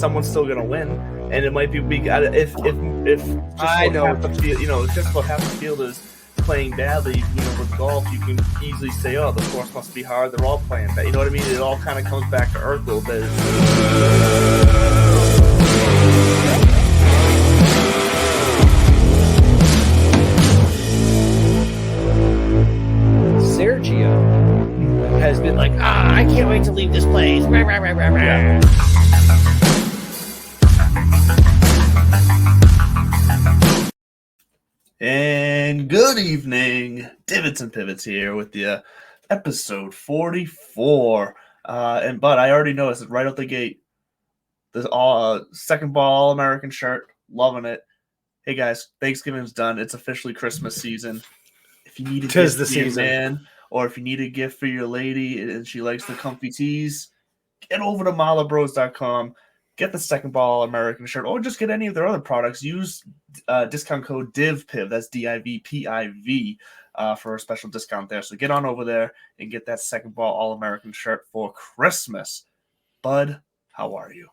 someone's still gonna win, and it might be if just I know. half the field, just about half the field is playing badly, with golf, you can easily say, oh, the course must be hard. They're all playing bad. You know what I mean? It all kind of comes back to earth a little bit. Sergio has been like, I can't wait to leave this place. Rah, rah, rah, rah, rah. Yeah. And good evening, Divots and Pivots here with the episode 44. But I already noticed it right out the gate. The second ball All-American shirt, loving it. Hey guys, Thanksgiving's done. It's officially Christmas season. If you need a gift for your man, or if you need a gift for your lady and she likes the comfy tees, get over to malabros.com. Get the second ball American shirt, or just get any of their other products. Use discount code DIVPIV, that's DIVPIV, for a special discount there. So get on over there and get that second ball All-American shirt for Christmas. Bud, how are you?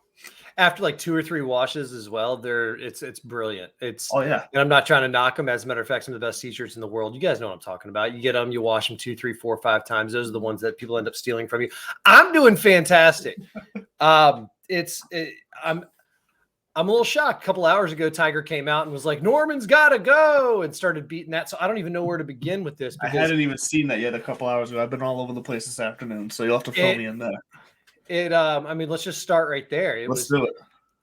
After like 2 or 3 washes as well, it's brilliant. Oh yeah, and I'm not trying to knock them. As a matter of fact, some of the best t-shirts in the world. You guys know what I'm talking about. You get them, you wash them 2, 3, 4, 5 times. Those are the ones that people end up stealing from you. I'm doing fantastic. I'm a little shocked. A couple hours ago, Tiger came out and was like, Norman's got to go, and started beating that. So I don't even know where to begin with this. I hadn't even seen that yet a couple hours ago. I've been all over the place this afternoon, so you'll have to fill me in there. Let's just start right there. Let's do it.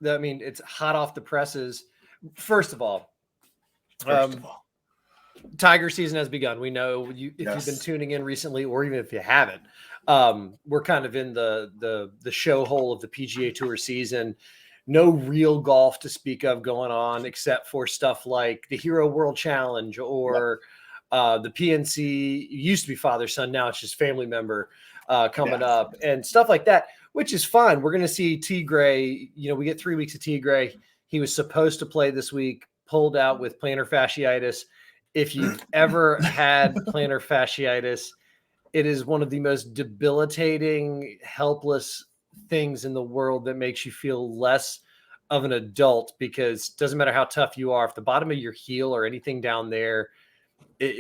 It's hot off the presses. First of all, Tiger season has begun. We know if you've been tuning in recently, or even if you haven't, we're kind of in the show hole of the PGA Tour season. No real golf to speak of going on, except for stuff like the Hero World Challenge or the PNC. It used to be father-son, now it's just family member coming up and stuff like that, which is fun. We're going to see T. Gray. We get 3 weeks of T. Gray. He was supposed to play this week, pulled out with plantar fasciitis. If you've ever had plantar fasciitis, it is one of the most debilitating, helpless things in the world that makes you feel less of an adult, because it doesn't matter how tough you are, if the bottom of your heel or anything down there,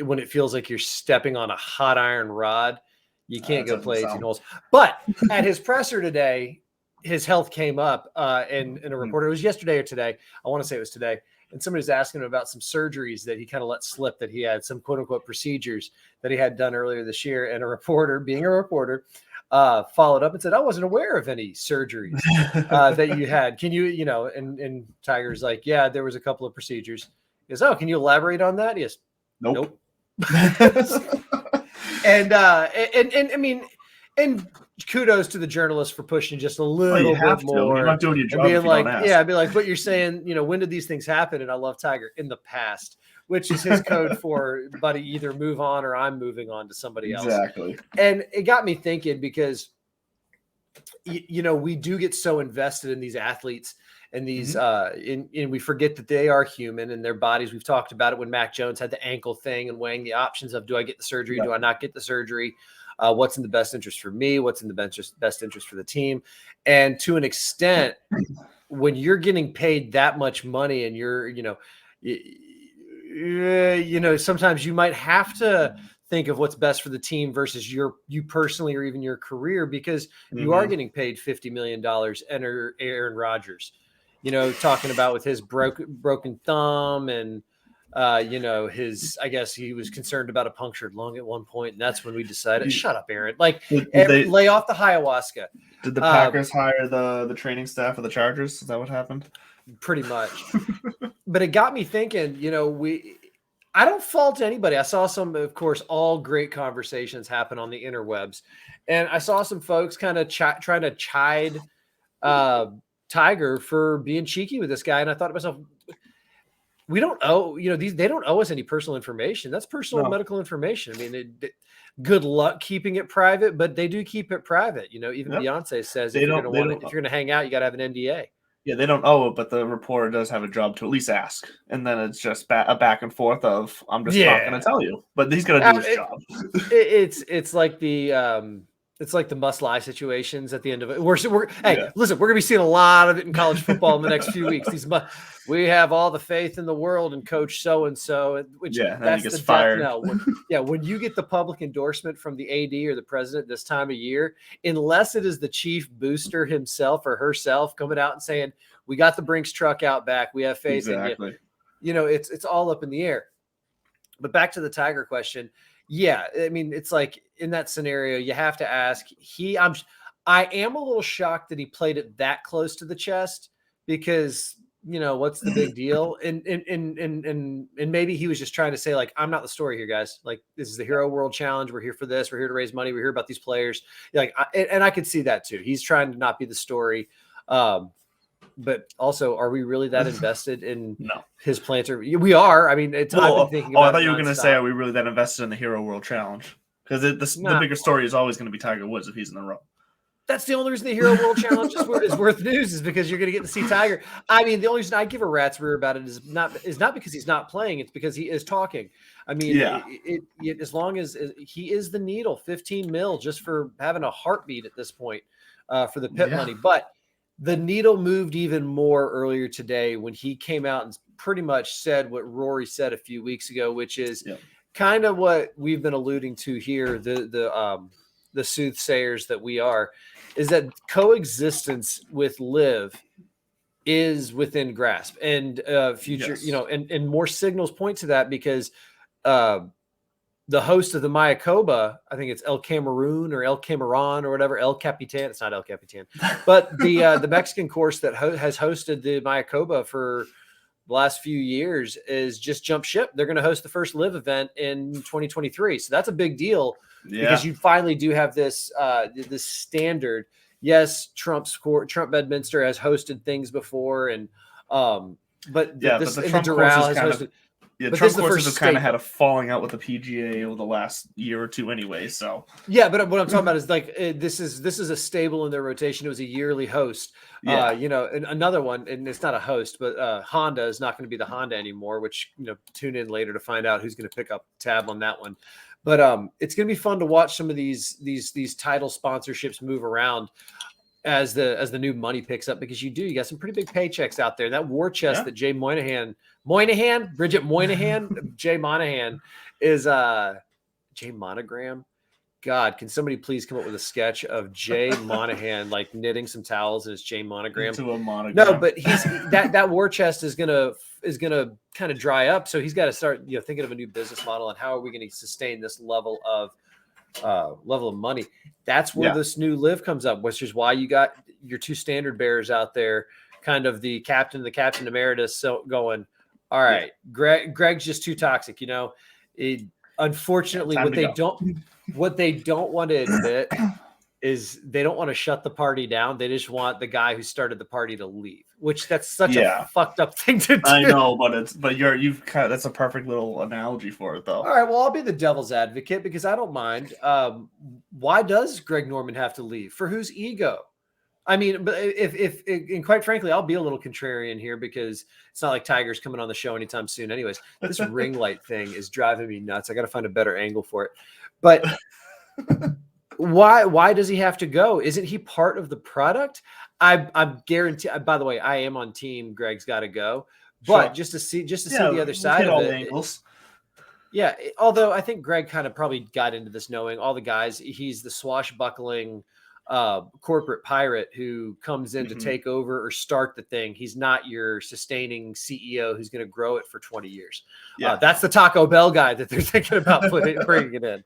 when it feels like you're stepping on a hot iron rod, you can't go play 18 holes. But at his presser today, his health came up, and a reporter, it was yesterday or today, I want to say it was today, and somebody was asking him about some surgeries that he kind of let slip, that he had some quote unquote procedures that he had done earlier this year. And a reporter, being a reporter, followed up and said, I wasn't aware of any surgeries that you had. Can you, and Tiger's like, yeah, there was a couple of procedures. He goes, oh, can you elaborate on that? He goes, nope. And I mean, and kudos to the journalist for pushing just a little bit more. You're not doing your job. Being like, I'd be like, but you're saying, when did these things happen? And I love Tiger in the past, which is his code for, buddy, either move on or I'm moving on to somebody else. Exactly. And it got me thinking, because, we do get so invested in these athletes and these, and we forget that they are human and their bodies. We've talked about it when Mac Jones had the ankle thing and weighing the options of, do I get the surgery? Do I not get the surgery? What's in the best interest for me? What's in the best interest for the team? And to an extent, when you're getting paid that much money and you're, sometimes you might have to think of what's best for the team versus you personally, or even your career, because you are getting paid $50 million. Enter Aaron Rodgers, talking about with his broken thumb and, I guess he was concerned about a punctured lung at one point, and that's when we decided, shut up, Aaron, lay off the ayahuasca. Did the Packers hire the training staff of the Chargers? Is that what happened? Pretty much. But it got me thinking, I don't fault anybody. I saw some, of course, all great conversations happen on the interwebs, and I saw some folks kind of trying to chide Tiger for being cheeky with this guy, and I thought to myself, we don't owe, they don't owe us any personal information. That's personal medical information. I mean, good luck keeping it private, but they do keep it private. Even Beyonce says if you're going to hang out, you got to have an NDA. Yeah, they don't owe it, but the reporter does have a job to at least ask. And then it's just a back and forth of, I'm just not going to tell you. But he's going to do his job. It's like the It's like the must lie situations at the end of it. Hey, listen, we're gonna be seeing a lot of it in college football in the next few weeks. We have all the faith in the world in Coach so and so, which that's the death knell. When you get the public endorsement from the AD or the president this time of year, unless it is the chief booster himself or herself coming out and saying, "We got the Brinks truck out back. We have faith in you." You know, it's all up in the air. But back to the Tiger question. Yeah, I mean, it's like in that scenario, you have to ask. I am a little shocked that he played it that close to the chest because, you know, what's the big deal? And maybe he was just trying to say, like, I'm not the story here, guys. Like, this is the Hero World Challenge. We're here for this. We're here to raise money. We're here about these players. Like, and I could see that too. He's trying to not be the story. But also, are we really that invested in his planter? We are. I mean, I've been thinking about I thought you were going to say, are we really that invested in the Hero World Challenge? Because the bigger story is always going to be Tiger Woods if he's in the row. That's the only reason the Hero World Challenge is worth news, is because you're going to get to see Tiger. I mean, the only reason I give a rat's rear about it is not because he's not playing. It's because he is talking. I mean, as long as he is the needle, 15 mil just for having a heartbeat at this point for the pit money. But the needle moved even more earlier today when he came out and pretty much said what Rory said a few weeks ago, which is kind of what we've been alluding to here. The soothsayers that we are, is that coexistence with Liv is within grasp, and future, you know, and more signals point to that because the host of the Mayakoba, I think it's El Cameroon or El Cameron or whatever, El Capitan. It's not El Capitan, but the Mexican course that has hosted the Mayakoba for the last few years is just jump ship. They're going to host the first live event in 2023. So that's a big deal because you finally do have this standard. Yes, Trump Bedminster has hosted things before, and but the Trump Doral has hosted. Yeah, Trump courses have kind of had a falling out with the PGA over the last year or two anyway. So but what I'm talking about is like this is a stable in their rotation. It was a yearly host. You know, and another one, and it's not a host, but Honda is not going to be the Honda anymore. Which, you know, tune in later to find out who's going to pick up tab on that one. But it's going to be fun to watch some of these title sponsorships move around as the new money picks up, because you got some pretty big paychecks out there. That war chest that Bridget Moynihan Jay Monahan is Jay Monogram. God, can somebody please come up with a sketch of Jay Monahan like knitting some towels and it's Jay Monogram? Into a monogram. No, but he's that war chest is gonna kind of dry up. So he's got to start, you know, thinking of a new business model and how are we going to sustain this level of money. That's where this new live comes up, which is why you got your two standard bearers out there, kind of the captain emeritus, so going, all right, Greg's just too toxic, you know. Unfortunately, what they don't want to admit is they don't want to shut the party down. They just want the guy who started the party to leave, which that's such a fucked up thing to do. I know, but that's a perfect little analogy for it, though. All right, well, I'll be the devil's advocate because I don't mind. Why does Greg Norman have to leave? For whose ego? I mean, but if and quite frankly, I'll be a little contrarian here because it's not like Tiger's coming on the show anytime soon. Anyways, this ring light thing is driving me nuts. I got to find a better angle for it. But why does he have to go? Isn't he part of the product? I'm guaranteed. By the way, I am on team Greg's got to go. But just to see the other side of it. Angles. Yeah, although I think Greg kind of probably got into this knowing all the guys. He's the swashbuckling corporate pirate who comes in to take over or start the thing. He's not your sustaining CEO who's going to grow it for 20 years. That's the Taco Bell guy that they're thinking about bringing it in.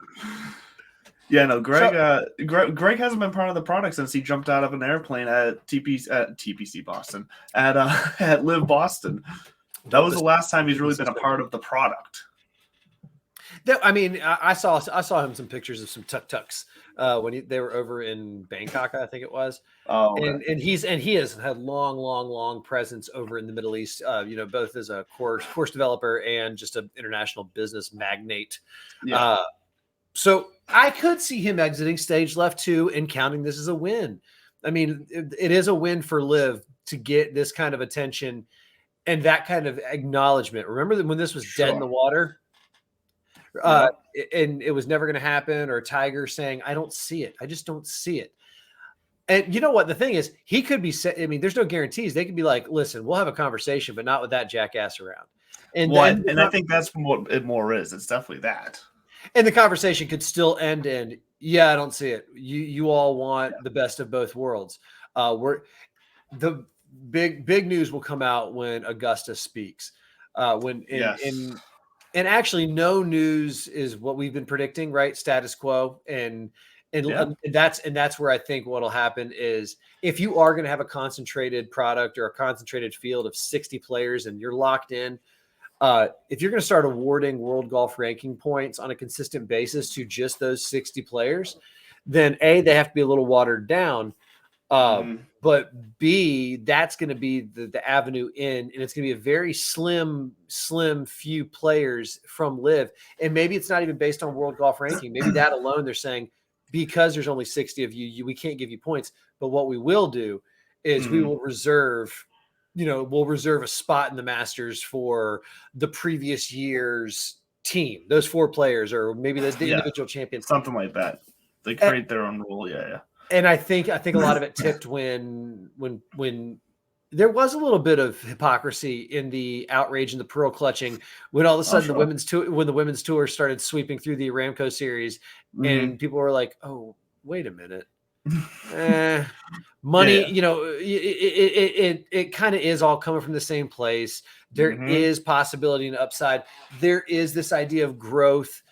Yeah, no, Greg hasn't been part of the product since he jumped out of an airplane at TPC Boston at Live Boston. That was the last time he's really been a part of the product. I mean, I saw him some pictures of some tuk-tuks when they were over in Bangkok, I think it was. Oh, okay. and he has had long presence over in the Middle East. You know, both as a course developer and just an international business magnate. Yeah. So I could see him exiting stage left 2 and counting this as a win. I mean, it is a win for Liv to get this kind of attention and that kind of acknowledgement. Remember that when this was dead in the water? and it was never going to happen, or Tiger saying, I don't see it. I just don't see it. And you know what? The thing is, he could be, I mean, there's no guarantees. They could be like, listen, we'll have a conversation, but not with that jackass around. And then, I think that's what it more is. It's definitely that. And the conversation could still end in, yeah, I don't see it. You all want the best of both worlds. The big news will come out when Augusta speaks. And actually, no news is what we've been predicting, right? Status quo, and that's where I think what'll happen is, if you are going to have a concentrated product or a concentrated field of 60 players and you're locked in, if you're going to start awarding world golf ranking points on a consistent basis to just those 60 players, then A, they have to be a little watered down. But B, that's going to be the avenue in, and it's going to be a very slim few players from LIV. And maybe it's not even based on world golf ranking. Maybe that alone, they're saying, because there's only 60 of you, we can't give you points. But what we will do is we will reserve, we'll reserve a spot in the Masters for the previous year's team, those 4 players, or maybe the individual champions. Something like that. They create their own rule. Yeah. And I think a lot of it tipped when there was a little bit of hypocrisy in the outrage and the pearl clutching, when all of a sudden the women's tour started sweeping through the Aramco series, and people were like, "Oh, wait a minute, money." It kind of is all coming from the same place. There is possibility and upside. There is this idea of growth.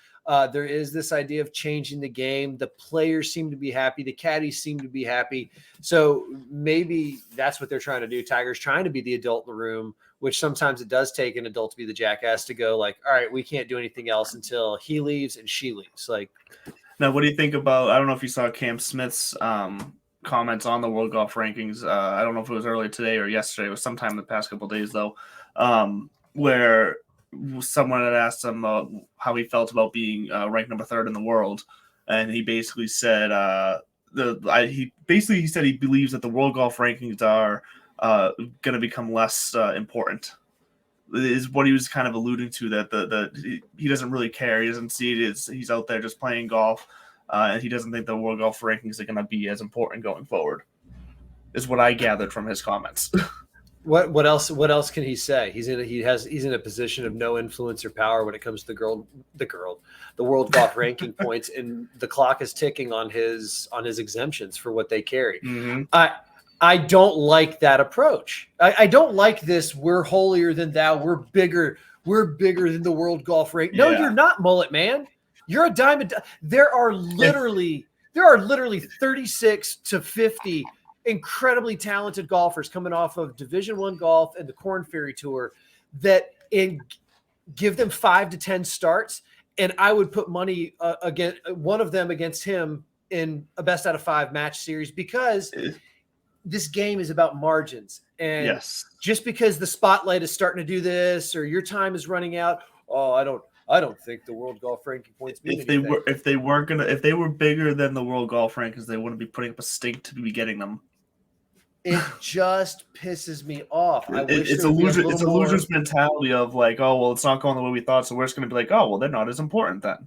There is this idea of changing the game. The players seem to be happy. The caddies seem to be happy. So maybe that's what they're trying to do. Tiger's trying to be the adult in the room, which sometimes it does take an adult to be the jackass, to go like, all right, we can't do anything else until he leaves and she leaves. Like, now, what do you think about, I don't know if you saw Cam Smith's comments on the World Golf Rankings. I don't know if it was earlier today or yesterday. It was sometime in the past couple of days, though, where someone had asked him how he felt about being ranked number 3rd in the world, and he basically said he said he believes that the world golf rankings are going to become less important. Is what he was kind of alluding to, that he doesn't really care. He doesn't see it. He's out there just playing golf, and he doesn't think the world golf rankings are going to be as important going forward, is what I gathered from his comments. What else can he say? He's in a position of no influence or power when it comes to the world golf ranking points, and the clock is ticking on his exemptions for what they carry. I don't like that approach. I don't like this. We're holier than thou. We're bigger than the world golf rank. No, you're not, mullet man. You're a diamond. There are literally 36 to 50 incredibly talented golfers coming off of Division I golf and the Korn Ferry Tour that give them 5 to 10 starts, and I would put money against one of them against him in a best out of 5 match series, because this game is about margins. And just because the spotlight is starting to do this, or your time is running out, I don't think the world golf ranking points mean anything. If they were bigger than the world golf rankings, they wouldn't be putting up a stink to be getting them. It just pisses me off. It's a loser's mentality of like, oh, well, it's not going the way we thought, so we're just going to be like, oh, well, they're not as important then,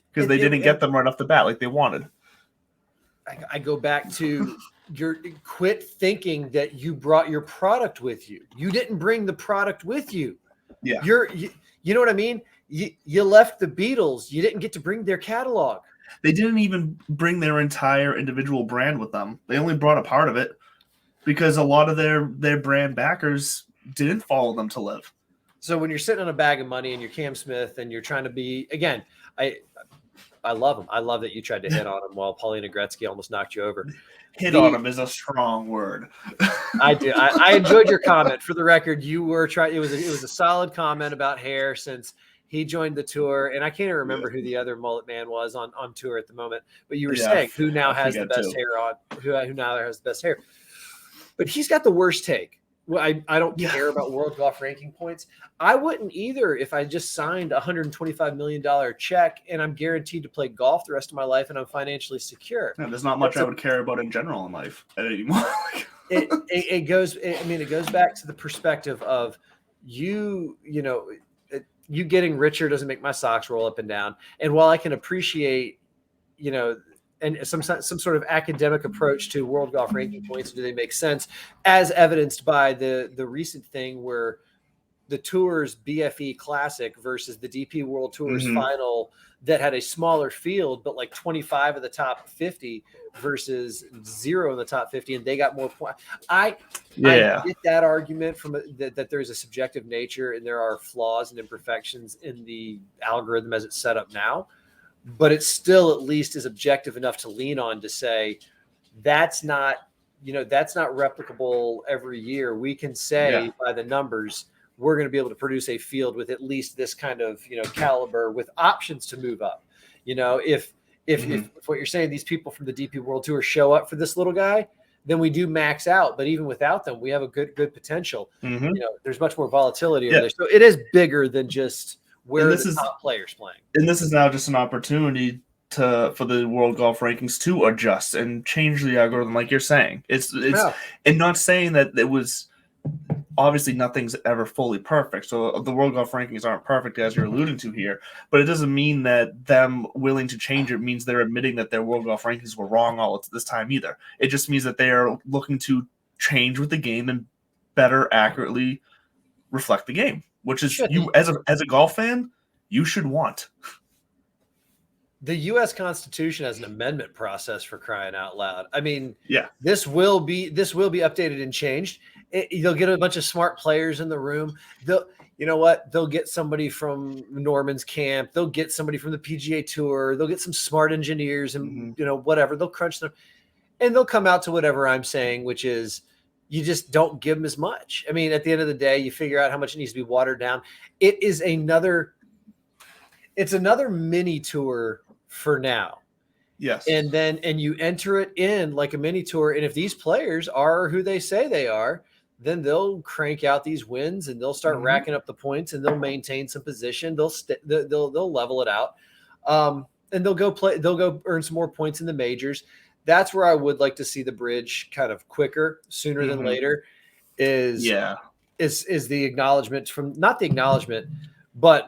because they didn't get them right off the bat like they wanted. I go back to quit thinking that you brought your product with you. You didn't bring the product with you. Yeah, you know what I mean? You left the Beatles. You didn't get to bring their catalog. They didn't even bring their entire individual brand with them. They only brought a part of it, because a lot of their brand backers didn't follow them to LIV. So when you're sitting on a bag of money and you're Cam Smith and you're trying to be, again, I love him. I love that you tried to hit on him while Paulina Gretzky almost knocked you over. On him is a strong word. I do. I enjoyed your comment. For the record, you were trying. It was a solid comment about hair since he joined the tour, and I can't even remember who the other mullet man was on tour at the moment. But you were saying who now has the best hair on, who now has the best hair. But he's got the worst take. Well, I don't care about world golf ranking points. I wouldn't either if I just signed a $125 million check and I'm guaranteed to play golf the rest of my life and I'm financially secure. Yeah, there's not much I would care about in general in life anymore. it goes back to the perspective of you know, you getting richer doesn't make my socks roll up and down. And while I can appreciate, and some sort of academic approach to world golf ranking points, do they make sense, as evidenced by the recent thing where the Tour's BFE Classic versus the DP World Tour's final that had a smaller field, but like 25 of the top 50 versus 0 in the top 50, and they got more points. I get that argument from that there's a subjective nature and there are flaws and imperfections in the algorithm as it's set up now, but it still at least is objective enough to lean on to say that's not replicable every year. We can say by the numbers, we're going to be able to produce a field with at least this kind of, caliber with options to move up. If what you're saying, these people from the DP World Tour show up for this little guy, then we do max out. But even without them, we have a good potential. There's much more volatility over there. So it is bigger than just where the top players playing. And this is now just an opportunity for the world golf rankings to adjust and change the algorithm, like you're saying. It's and not saying that it was. Obviously, nothing's ever fully perfect. So the world golf rankings aren't perfect, as you're alluding to here. But it doesn't mean that them willing to change it means they're admitting that their world golf rankings were wrong all this time either. It just means that they are looking to change with the game and better accurately reflect the game, which is you as a golf fan, you should want. The U.S. Constitution has an amendment process, for crying out loud. I mean, this will be updated and changed. You'll get a bunch of smart players in the room. They'll get somebody from Norman's camp. They'll get somebody from the PGA Tour. They'll get some smart engineers and whatever. They'll crunch them, and they'll come out to whatever I'm saying, which is you just don't give them as much. I mean, at the end of the day, you figure out how much it needs to be watered down. It's another mini tour for now. Yes. And you enter it in like a mini tour. And if these players are who they say they are, then they'll crank out these wins and they'll start racking up the points and they'll maintain some position. They'll level it out. And they'll go earn some more points in the majors. That's where I would like to see the bridge kind of quicker, sooner than later, is the acknowledgement from, not the acknowledgement, but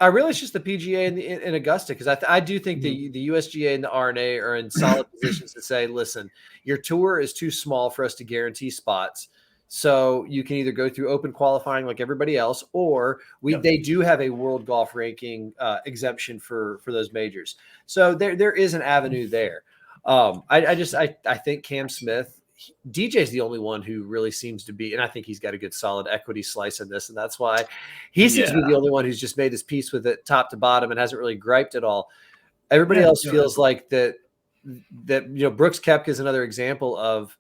it's just the PGA and Augusta, because I do think the USGA and the RNA are in solid positions to say, listen, your tour is too small for us to guarantee spots. So you can either go through open qualifying like everybody else, or they do have a world golf ranking exemption for those majors. So there is an avenue there. I think Cam Smith, DJ's the only one who really seems to be, and I think he's got a good solid equity slice in this, and that's why he seems to be the only one who's just made his peace with it top to bottom and hasn't really griped at all. Everybody else feels like that Brooks Koepka is another example of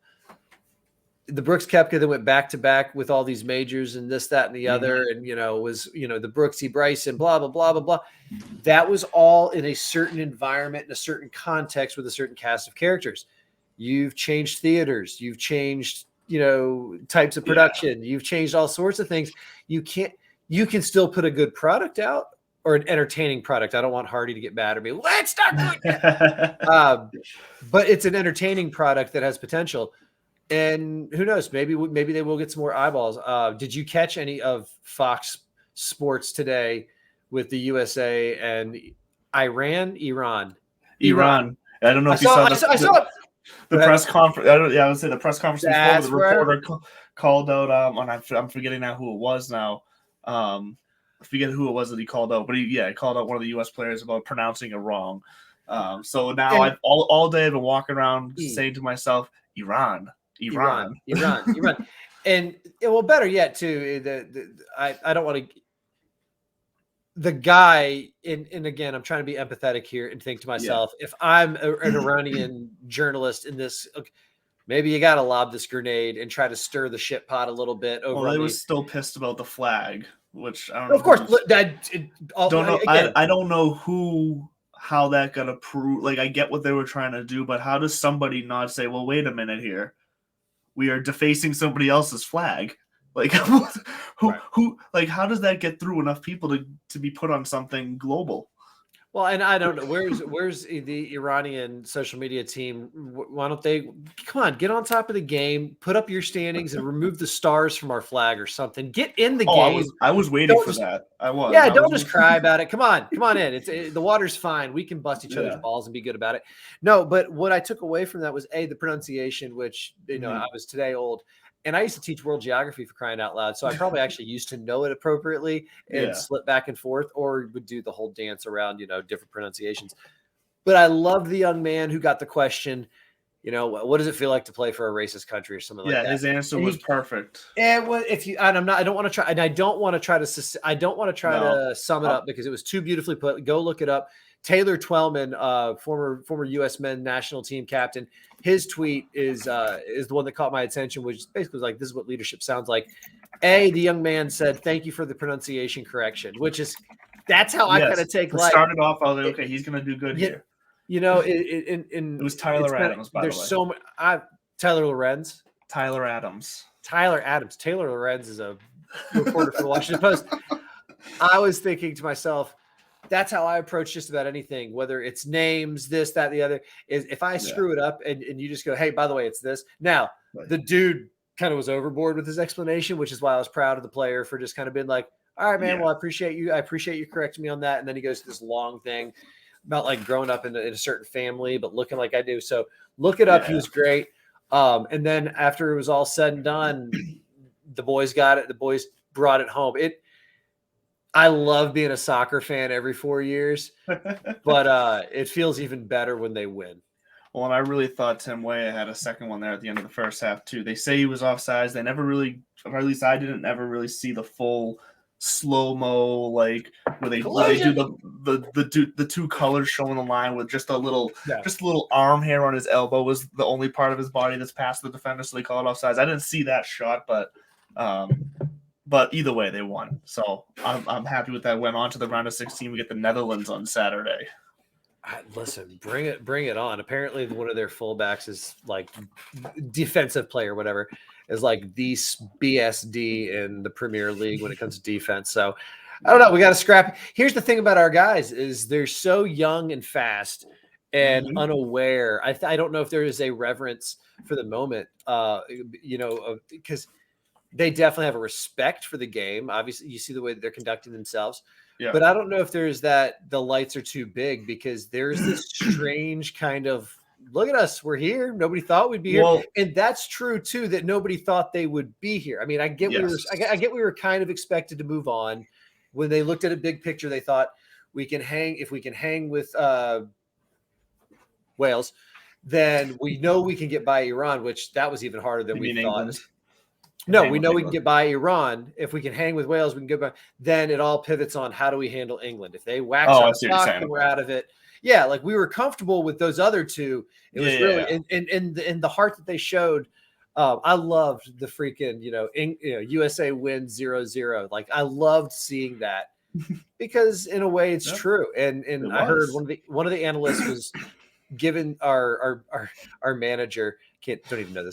the Brooks Koepka that went back to back with all these majors and this, that, and the other, and was the Brooksy Bryson, blah blah blah blah blah. That was all in a certain environment, in a certain context, with a certain cast of characters. You've changed theaters. You've changed, types of production. You've changed all sorts of things. You can still put a good product out, or an entertaining product. I don't want Hardy to get mad at me. Let's not do that. But it's an entertaining product that has potential. And who knows? Maybe they will get some more eyeballs. Did you catch any of Fox Sports today with the USA and Iran? I don't know if you saw. I saw it. The press conference. I would say the press conference before the reporter called out. I'm forgetting now who it was now. I forget who it was that he called out, but he called out one of the U.S. players about pronouncing it wrong. So now I've all day I've been walking around saying to myself, Iran. And better yet too. I don't want to. The guy, and again, I'm trying to be empathetic here and think to myself, if I'm an Iranian journalist in this, maybe you got to lob this grenade and try to stir the shit pot a little bit. They were still pissed about the flag, which I don't know. Of course, I don't know how that got approved. Like, I get what they were trying to do, but how does somebody not say, well, wait a minute here, we are defacing somebody else's flag? Like, who, like, how does that get through enough people to be put on something global? Well, and I don't know where's the Iranian social media team. Why don't they come on, get on top of the game, put up your standings, and remove the stars from our flag or something. Get in the Oh, game. I was waiting Don't for just that. I was. Yeah, I was don't just waiting. cry about it. Come on in. The water's fine. We can bust each other's Yeah. balls and be good about it. No, but what I took away from that was the pronunciation, which I was today old, and I used to teach world geography for crying out loud, so I probably actually used to know it appropriately and Yeah. slip back and forth, or would do the whole dance around different pronunciations. But I loved the young man who got the question. What does it feel like to play for a racist country or something like Yeah, that? his answer And was perfect. and well, if you and I'm not, I don't want to try, and I don't want to try to, I don't want to try No. to sum it up because it was too beautifully put. Go look it up. Taylor Twellman, former U.S. men's national team captain, his tweet is the one that caught my attention, which basically was like, "This is what leadership sounds like." The young man said, "Thank you for the pronunciation correction," that's how I kind of take It life. started off. I was like, okay, he's gonna do good here. It was Tyler Adams, by the way. There's so much. Tyler Lorenz. Tyler Adams. Taylor Lorenz is a reporter for the Washington Post. I was thinking to myself, that's how I approach just about anything, whether it's names, this, that, the other, is if I screw it up and you just go, hey, by the way, it's this. Now, the dude kind of was overboard with his explanation, which is why I was proud of the player for just kind of being like, all right, man, well, I appreciate you. I appreciate you correcting me on that. And then he goes to this long thing about like growing up in a certain family, but looking like I do. So look it up. He was great. And then after it was all said and done, the boys got it. The boys brought it home. I love being a soccer fan every 4 years, but it feels even better when they win. Well, and I really thought Tim Weah had a second one there at the end of the first half too. They say he was offsides. They never really, or at least I didn't ever really see the full slow-mo, like where they do the two colors showing the line with just a little arm hair on his elbow was the only part of his body that's past the defender, so they call it offsides. I didn't see that shot, but either way they won, so I'm happy with that. Went on to the round of 16. We get the Netherlands on Saturday. Listen, bring it on. Apparently one of their fullbacks is like defensive player, whatever, is like the BSD in the Premier League when it comes to defense. So I don't know. We got to scrap. Here's the thing about our guys is they're so young and fast and unaware. I don't know if there is a reverence for the moment, because they definitely have a respect for the game. Obviously, you see the way that they're conducting themselves. Yeah. But I don't know if there's the lights are too big because there's this strange kind of, look at us, we're here. Nobody thought we'd be here. And that's true too, that nobody thought they would be here. I mean, I get we were kind of expected to move on. When they looked at a big picture, they thought if we can hang with Wales, then we know we can get by Iran, which that was even harder than we thought. England? No, we know we can get by Iran. If we can hang with Wales, we can get by. Then it all pivots on how do we handle England. If they wax our sock and we're out of it. Yeah, like we were comfortable with those other two. It was really in the heart that they showed. I loved the freaking USA win 0-0. Like I loved seeing that because in a way it's true. And I heard one of the analysts was given our manager, don't even know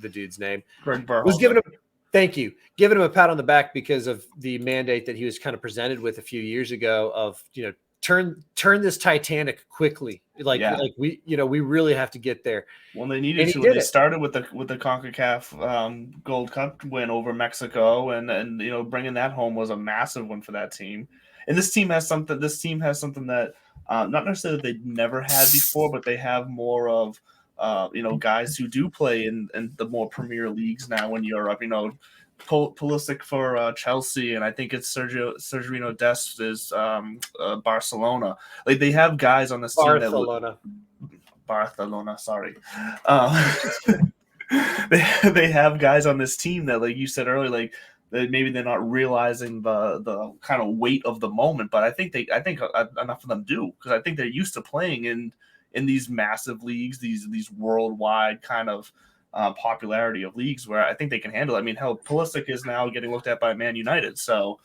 the dude's name, was giving him a pat on the back because of the mandate that he was kind of presented with a few years ago of turn this Titanic quickly, like we really have to get there. Well, they needed to. They started with the CONCACAF Gold Cup win over Mexico, and bringing that home was a massive one for that team. And this team has something. That not necessarily that they've never had before, but they have more of. Guys who do play in the more Premier Leagues now in Europe. Pulisic for Chelsea, and I think it's Sergio Dest is Barcelona. Like they have guys on this team Barcelona. Sorry, they have guys on this team that, like you said earlier, like maybe they're not realizing the kind of weight of the moment, but I think enough of them do, because I think they're used to playing in these massive leagues, these worldwide kind of popularity of leagues where I think they can handle it. I mean, hell, Pulisic is now getting looked at by Man United. So,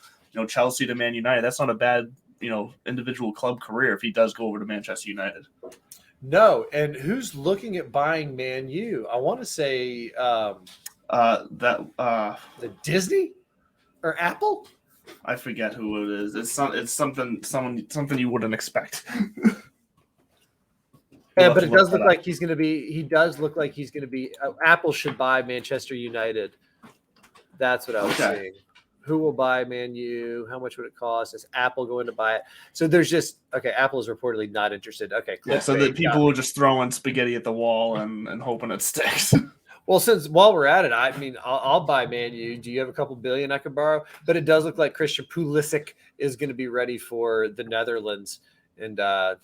Chelsea to Man United, that's not a bad, individual club career if he does go over to Manchester United. No, and who's looking at buying Man U? I want to say the Disney or Apple. I forget who it is. It's something you wouldn't expect. Yeah, but it does look like he's going to be. He does look like he's going to be. Apple should buy Manchester United. That's what I was saying. Who will buy Man U? How much would it cost? Is Apple going to buy it? So there's just Apple is reportedly not interested. Okay, yeah. So that people will just throwing spaghetti at the wall and hoping it sticks. Well, while we're at it, I mean, I'll buy Man U. Do you have a couple billion I could borrow? But it does look like Christian Pulisic is going to be ready for the Netherlands, and I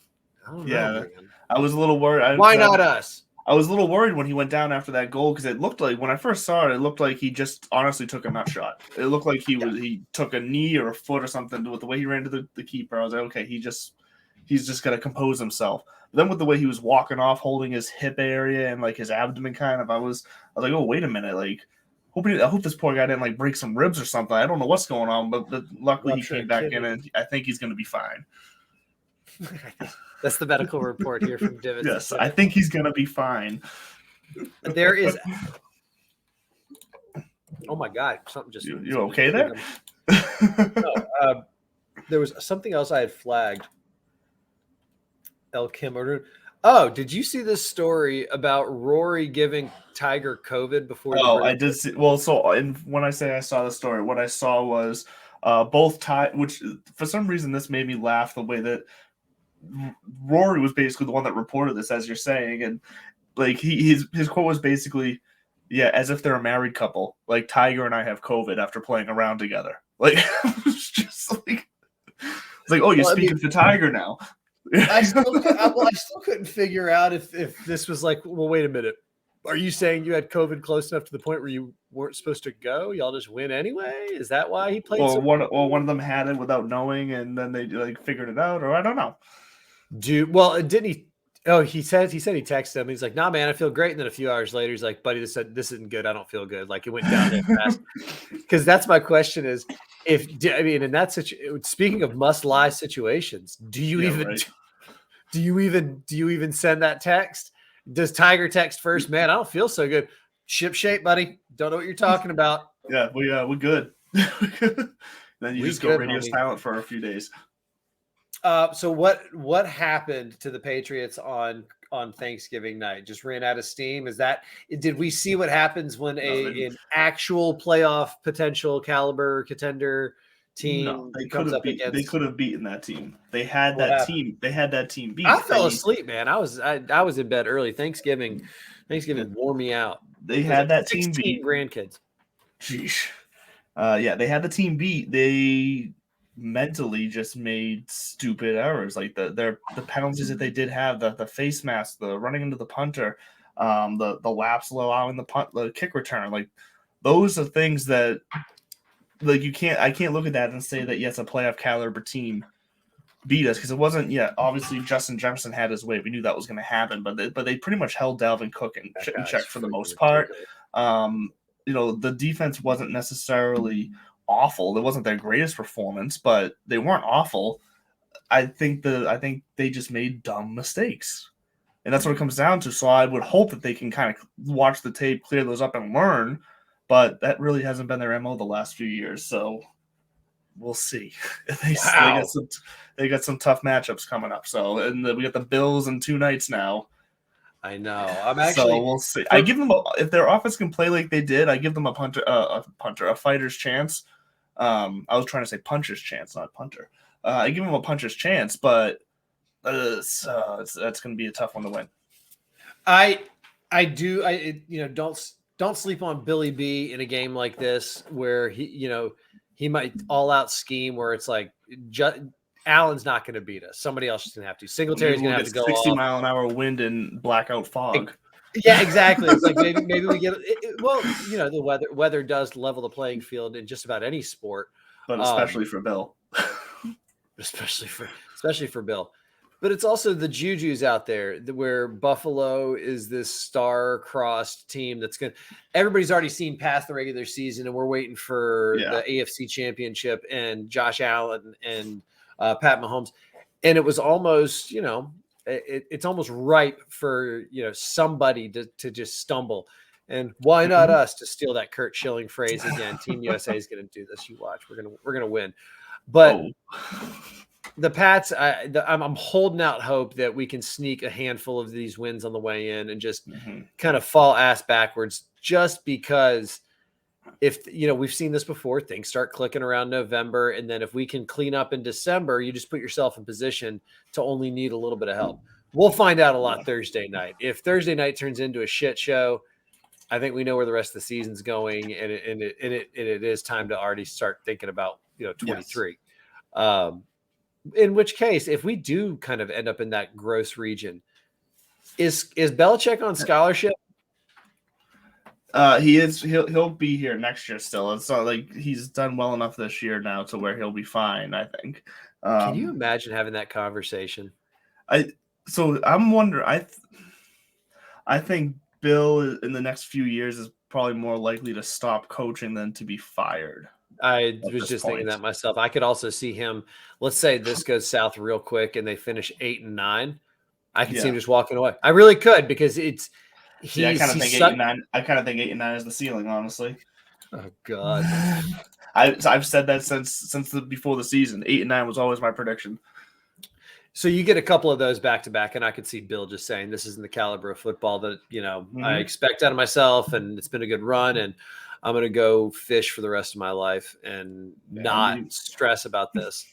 don't know. Man. I was a little worried. Why not us? I was a little worried when he went down after that goal because it looked like when I first saw it, it looked like he just honestly took a nut shot. It looked like he took a knee or a foot or something with the way he ran to the keeper. I was like, okay, he's just got to compose himself. But then with the way he was walking off, holding his hip area and like his abdomen kind of, I was like, oh wait a minute, like I hope this poor guy didn't like break some ribs or something. I don't know what's going on, but luckily he came back in and I think he's going to be fine. That's the medical report here from Divots. Yes, I think he's going to be fine. There is. Oh my God! Something just. You okay there? No, there was something else I had flagged. El Kim. Oh, did you see this story about Rory giving Tiger COVID before? Oh, I did see. Well, so when I say I saw the story, what I saw was both which for some reason this made me laugh the way that Rory was basically the one that reported this, as you're saying, and like his quote was basically, "Yeah, as if they're a married couple. Like Tiger and I have COVID after playing around together." Like it's just like it's like, oh, you're speaking for Tiger now. I still couldn't figure out if this was like, well, wait a minute. Are you saying you had COVID close enough to the point where you weren't supposed to go? Y'all just win anyway? Is that why he played? One of them had it without knowing, and then they like figured it out, or I don't know. Didn't he? Oh, he said he texted him. He's like, "Nah, man, I feel great." And then a few hours later, he's like, "Buddy, this isn't good. I don't feel good." Like it went down that fast. Because that's my question: is in that situation, speaking of must lie situations, do you even send that text? Does Tiger text first? Man, I don't feel so good. Ship shape, buddy. Don't know what you're talking about. Yeah, we're good. Then you just go radio silent for a few days. So what happened to the Patriots on Thanksgiving night? Just ran out of steam? Did we see what happens when an actual playoff potential caliber contender team comes up against? They could have beaten that team. They had that team. They had that team beat. I fell asleep, man. I was in bed early. Thanksgiving wore me out. They had that team beat. Grandkids. Sheesh. They had the team beat. They mentally just made stupid errors, like the penalties that they did have, the face mask, the running into the punter, the laps allowing the kick return. Like those are things that like I can't look at that and say that yes, a playoff caliber team beat us, because it wasn't obviously Justin Jefferson had his way. We knew that was going to happen, but they pretty much held Dalvin Cook in check for the most part. The defense wasn't necessarily awful. It wasn't their greatest performance, but they weren't awful. I think they just made dumb mistakes, and that's what it comes down to. So I would hope that they can kind of watch the tape, clear those up, and learn. But that really hasn't been their MO the last few years. So we'll see. They got some tough matchups coming up. So and we got the Bills in 2 nights now. I know. So we'll see. I give them if their offense can play like they did, I give them a fighter's chance. I was trying to say puncher's chance, not punter. I give them a puncher's chance, but that's going to be a tough one to win. Don't sleep on Billy B in a game like this where he might all out scheme where it's like Allen's not going to beat us. Somebody else is going to have to. Singletary's going to have to go 60-mile-an-hour wind and blackout fog. Yeah, exactly. It's like maybe we get the weather does level the playing field in just about any sport, but especially for Bill. especially for Bill. But it's also the Juju's out there where Buffalo is this star-crossed team that's going to – everybody's already seen past the regular season, and we're waiting for the AFC Championship and Josh Allen and Pat Mahomes. And it was almost, it's almost ripe for, somebody to just stumble. And why not us, to steal that Kurt Schilling phrase again? Team USA is going to do this. You watch. We're gonna win. But the Pats, I'm holding out hope that we can sneak a handful of these wins on the way in and just kind of fall ass backwards, just because if we've seen this before, things start clicking around November, and then if we can clean up in December, you just put yourself in position to only need a little bit of help. We'll find out a lot Thursday night. If Thursday night turns into a shit show, I think we know where the rest of the season's going, and it is time to already start thinking about 23. Yes. In which case, if we do kind of end up in that gross region, is Belichick on scholarship? He is. He'll be here next year still. It's not like he's done well enough this year now to where he'll be fine, I think. Can you imagine having that conversation? So I'm wondering. I think Bill in the next few years is probably more likely to stop coaching than to be fired. I was just thinking that myself. I could also see him. Let's say this goes south real quick and they finish 8-9. I could see him just walking away. I really could, because it's. I kind of think 8-9. I kind of think 8-9 is the ceiling, honestly. Oh God. I've said that since before the season. 8-9 was always my prediction. So you get a couple of those back to back, and I could see Bill just saying, "This isn't the caliber of football that I expect out of myself, and it's been a good run, and I'm going to go fish for the rest of my life and not stress about this."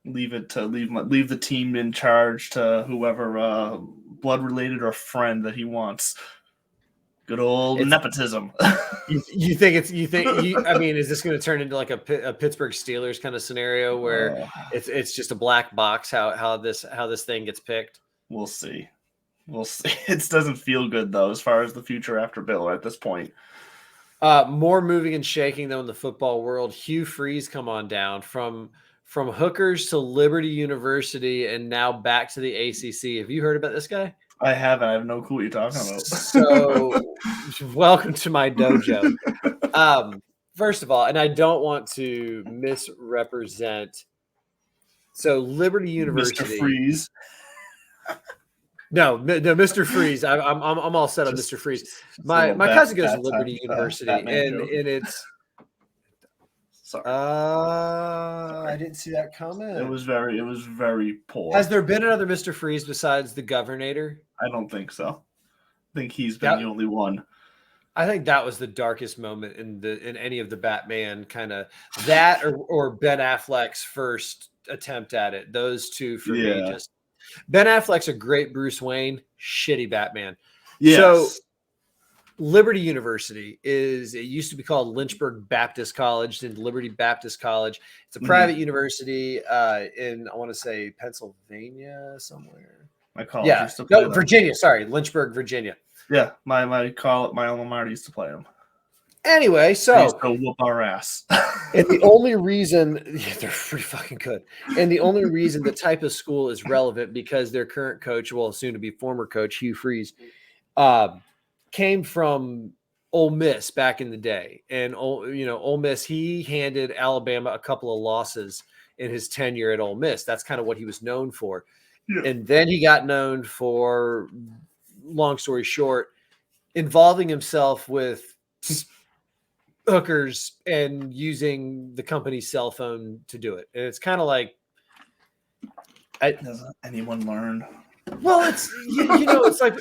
Leave the team in charge to whoever blood related or friend that he wants. Good old nepotism. You think I mean, is this going to turn into like a Pittsburgh Steelers kind of scenario where it's just a black box how this thing gets picked? We'll see. It doesn't feel good though as far as the future after Bill at this point. More moving and shaking though in the football world. Hugh Freeze come on down from Hookers to Liberty University and now back to the ACC. Have you heard about this guy? I haven't. I have no clue what you're talking about. So, welcome to my dojo. First of all, and I don't want to misrepresent. So, Liberty University. Mr. Freeze. No, Mr. Freeze. I'm all set on Mr. Freeze. My cousin goes to Liberty University, and it's. Sorry. I didn't see that comment. It was very poor. Has there been another Mr. Freeze besides the governor? I don't think so. I think he's been the only one. I think that was the darkest moment in any of the Batman kind of that or Ben Affleck's first attempt at it. Those two for me just. Ben Affleck's a great Bruce Wayne, shitty Batman. Yes. So Liberty University it used to be called Lynchburg Baptist College, then Liberty Baptist College. It's a private university in, I want to say, Pennsylvania somewhere. My college used to play Virginia. Sorry, Lynchburg, Virginia. Yeah, my alma mater used to play them. Anyway, so they used to whoop our ass. And the only reason they're pretty fucking good, and the only reason the type of school is relevant because their current coach, well, soon to be former coach Hugh Freeze, came from Ole Miss back in the day, and Ole Miss, he handed Alabama a couple of losses in his tenure at Ole Miss. That's kind of what he was known for. Yeah. And then he got known for, long story short, involving himself with hookers and using the company's cell phone to do it. And it's kind of like, doesn't anyone learn? Well, it's it's like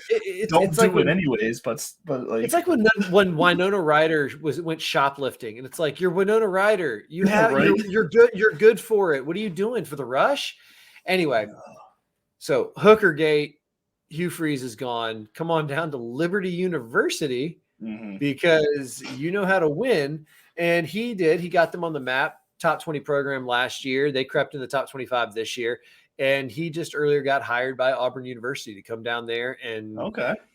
don't do it anyways, but like it's like when Winona Ryder went shoplifting, and it's like, you're Winona Ryder, you're good for it. What are you doing for the rush? Anyway, so Hookergate, Hugh Freeze is gone. Come on down to Liberty University because you know how to win, and he did. He got them on the map, top 20 program last year. They crept in the top 25 this year. And he just earlier got hired by Auburn University to come down there and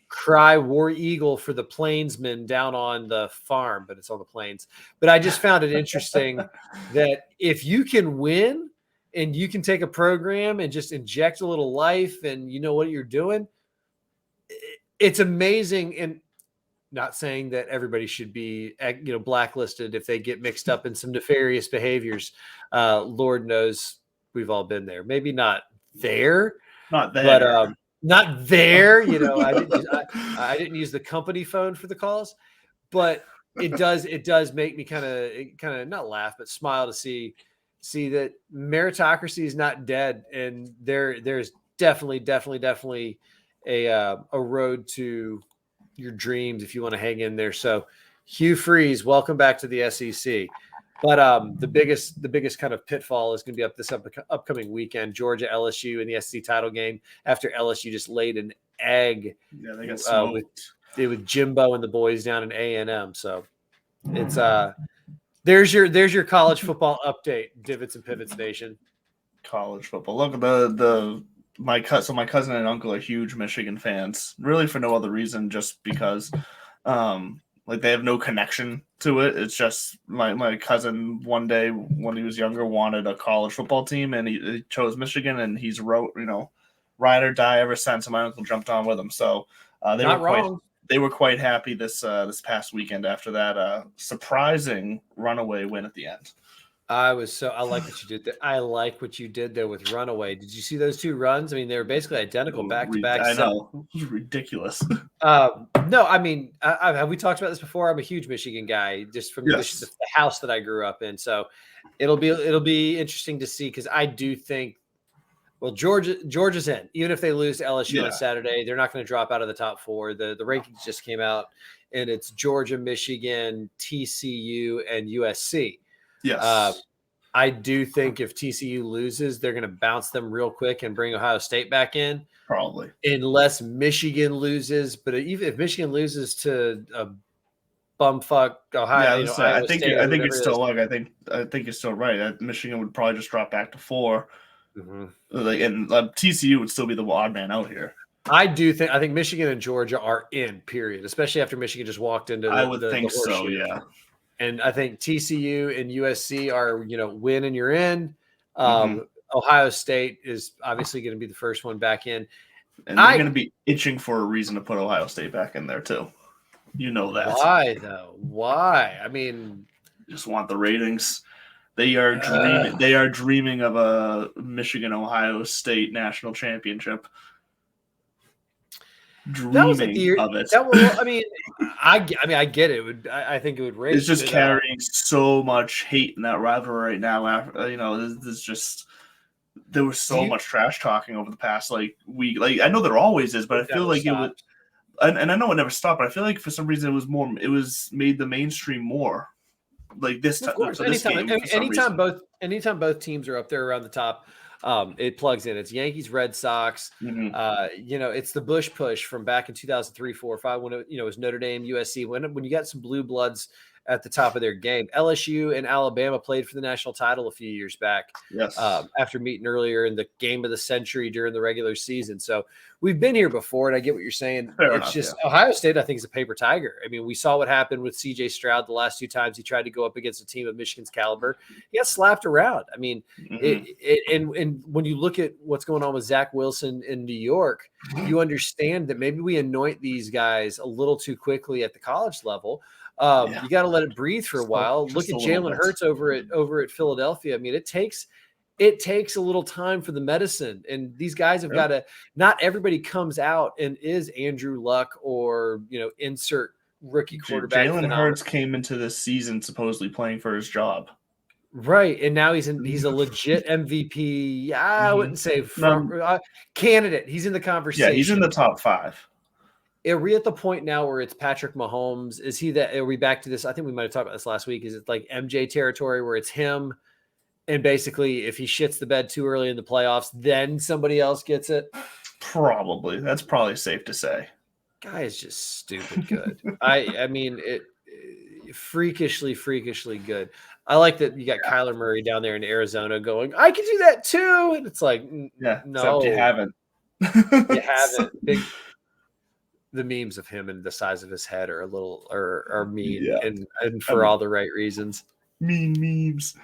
cry War Eagle for the plainsmen down on the farm, but it's on the plains. But I just found it interesting that if you can win and you can take a program and just inject a little life and you know what you're doing, it's amazing. And not saying that everybody should be, blacklisted if they get mixed up in some nefarious behaviors. Lord knows we've all been there. Maybe not there, but not there. I didn't use the company phone for the calls, but it does make me kind of not laugh, but smile to see that meritocracy is not dead, and there's definitely a road to your dreams if you want to hang in there. So Hugh Freeze, welcome back to the SEC. But the biggest kind of pitfall is going to be up this upcoming weekend, Georgia LSU in the SEC title game, after LSU just laid an egg. Yeah, they got smoked. With Jimbo and the boys down in A&M. So it's there's your college football update, Divots and Pivots Nation. College football. Look at my cousin and uncle are huge Michigan fans, really for no other reason, just because like they have no connection to it. It's just my cousin one day when he was younger wanted a college football team, and he chose Michigan, and he's ride or die ever since. And my uncle jumped on with him, so they were quite happy this past weekend after that surprising runaway win at the end. I like what you did there. I like what you did there with runaway. Did you see those two runs? I mean, they were basically identical back to back. I know. It was ridiculous. No, I mean, have we talked about this before? I'm a huge Michigan guy, just from the house that I grew up in. So it'll be interesting to see, because I do think, well, Georgia's in. Even if they lose to LSU on Saturday, they're not going to drop out of the top 4. The rankings just came out, and it's Georgia, Michigan, TCU, and USC. Yes. I do think if TCU loses, they're going to bounce them real quick and bring Ohio State back in. Probably. Unless Michigan loses. But even if Michigan loses to a bumfuck Ohio, I think it's still I think you're still right. Michigan would probably just drop back to 4. Mm-hmm. And TCU would still be the odd man out here. I think Michigan and Georgia are in, period, especially after Michigan just walked into I would think so, yeah. And I think TCU and USC are, win and you're in. Ohio State is obviously going to be the first one back in. And they're going to be itching for a reason to put Ohio State back in there too. You know that. Why though? Why? I mean, just want the ratings. They are dreaming. They are dreaming of a Michigan-Ohio State national championship. Dreaming of it. I get it. I think it would raise. It's just carrying so much hate in that rivalry right now. After there was so much trash talking over the past week. I know there always is, but I feel like it would. And I know it never stopped, but I feel like for some reason it was made the mainstream more. Like this time, so anytime both teams are up there around the top, it plugs in. It's Yankees, Red Sox. Mm-hmm. It's the Bush push from back in 2003, 4, 5 when it was Notre Dame, USC. When you got some blue bloods at the top of their game. LSU and Alabama played for the national title a few years back. Yes. After meeting earlier in the game of the century during the regular season. So we've been here before, and I get what you're saying. Ohio State, I think, is a paper tiger. I mean, we saw what happened with C.J. Stroud the last 2 times he tried to go up against a team of Michigan's caliber. He got slapped around. I mean, and when you look at what's going on with Zach Wilson in New York, you understand that maybe we anoint these guys a little too quickly at the college level. You got to let it breathe for a while. Look at Jalen Hurts over at Philadelphia. I mean, it takes a little time for the medicine, and these guys have got to. Not everybody comes out and is Andrew Luck or insert rookie quarterback. Jalen Hurts came into this season supposedly playing for his job, right? And now he's a legit MVP. I wouldn't say candidate. He's in the conversation. Yeah, he's in the top 5. Are we at the point now where it's Patrick Mahomes? Is he that? Are we back to this? I think we might have talked about this last week. Is it like MJ territory where it's him, and basically if he shits the bed too early in the playoffs, then somebody else gets it? Probably. That's probably safe to say. Guy is just stupid good. I mean, it freakishly good. I like that you got Kyler Murray down there in Arizona going, I can do that too. And it's like, no, except you haven't. You haven't. The memes of him and the size of his head are mean, and for all the right reasons. Mean memes.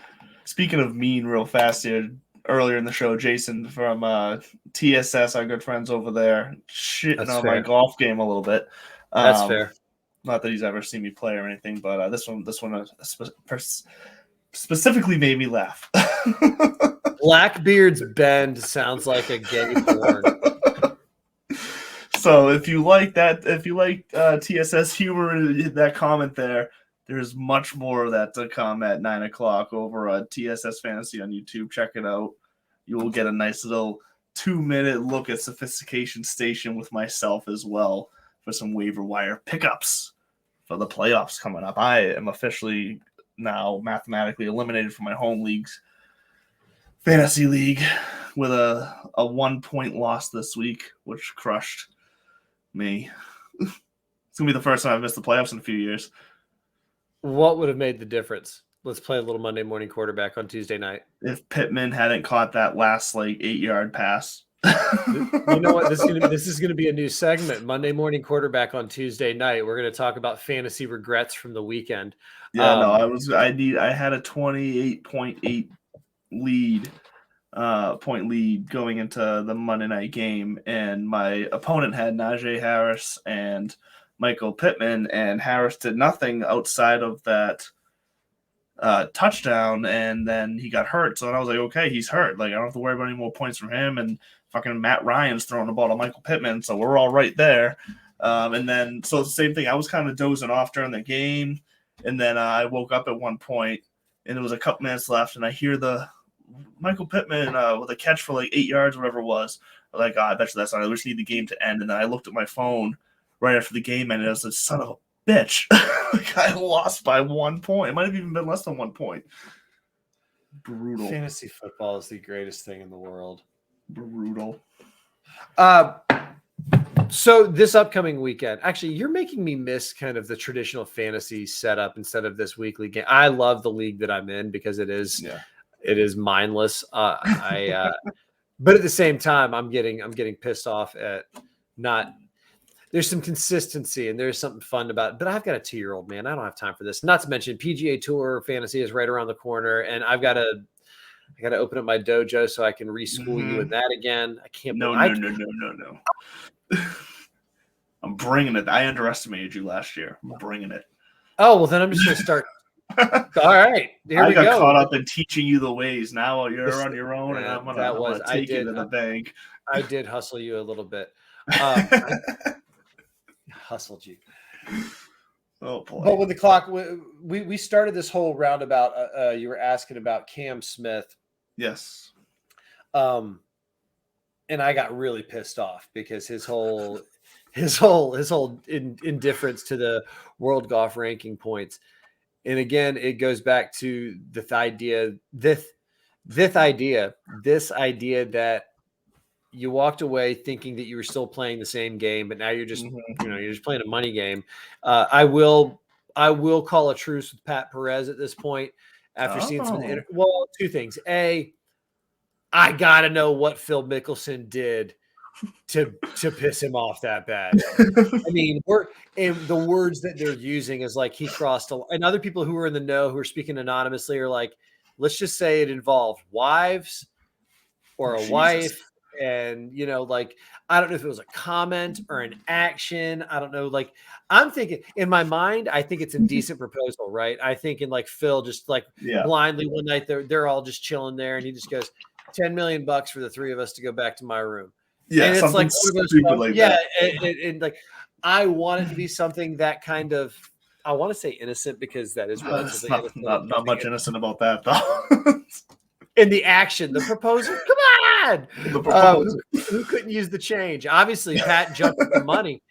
Speaking of mean, real fast here, earlier in the show, Jason from TSS, our good friends over there, shitting on my golf game a little bit. That's fair. Not that he's ever seen me play or anything, but this one specifically made me laugh. Blackbeard's Bend sounds like a gay porn. So if you like that, if you like TSS humor, that comment there's much more of that to come at 9:00 over on TSS Fantasy on YouTube. Check it out. You will get a nice little 2-minute look at Sophistication Station with myself as well for some waiver wire pickups for the playoffs coming up. I am officially now mathematically eliminated from my home league's fantasy league with a 1-point loss this week, which crushed me. It's going to be the first time I've missed the playoffs in a few years. What would have made the difference? Let's play a little Monday morning quarterback on Tuesday night. If Pittman hadn't caught that last 8-yard pass. You know what? This is gonna be a new segment. Monday morning quarterback on Tuesday night. We're gonna talk about fantasy regrets from the weekend. Yeah, I had a 28.8 lead point lead going into the Monday night game, and my opponent had Najee Harris and Michael Pittman, and Harris did nothing outside of that touchdown, and then he got hurt. So then I was like, okay, he's hurt. I don't have to worry about any more points from him, and fucking Matt Ryan's throwing the ball to Michael Pittman, so we're all right there. And then, so the same thing, I was kind of dozing off during the game, and then I woke up at one point, and there was a couple minutes left, and I hear the Michael Pittman with a catch for 8 yards, whatever it was. I was like, I bet you that's not. I just need the game to end. And then I looked at my phone right after the game ended. I was like, son of a bitch. I lost by 1 point. It might have even been less than 1 point. Brutal. Fantasy football is the greatest thing in the world. Brutal. So this upcoming weekend, actually, you're making me miss kind of the traditional fantasy setup instead of this weekly game. I love the league that I'm in because it is mindless. But at the same time, I'm getting pissed off at not. There's some consistency and there's something fun about it. But I've got a 2-year-old, man. I don't have time for this. Not to mention PGA Tour fantasy is right around the corner, and I got to open up my dojo so I can reschool you in that again. I can't. No. I'm bringing it. I underestimated you last year. I'm bringing it. Oh, well, then I'm just going to start. All right. Here we go. I got caught up in teaching you the ways. Now you're on your own, and I'm going to take you to the bank. I did hustle you a little bit. I hustled you. Oh, boy. But with the clock, we started this whole roundabout. You were asking about Cam Smith. Yes. And I got really pissed off because his whole indifference to the world golf ranking points. And again, it goes back to this idea that you walked away thinking that you were still playing the same game, but now you're just, you're just playing a money game. I will call a truce with Pat Perez at this point after seeing some. Well, two things. I gotta know what Phil Mickelson did to piss him off that bad. I mean, the words that they're using is he crossed and other people who are in the know who are speaking anonymously are like, let's just say it involved wives or a wife. And, I don't know if it was a comment or an action. I don't know. I'm thinking in my mind, I think it's a decent proposal, right? I think in Phil just blindly one night, they're all just chilling there. And he just goes, $10 million for the three of us to go back to my room. Yeah. And it's that. And I want it to be something that kind of, I want to say innocent because that is relatively not much innocent about that though. In the action, the proposal, come on! Who couldn't use the change? Obviously, Pat jumped at the money.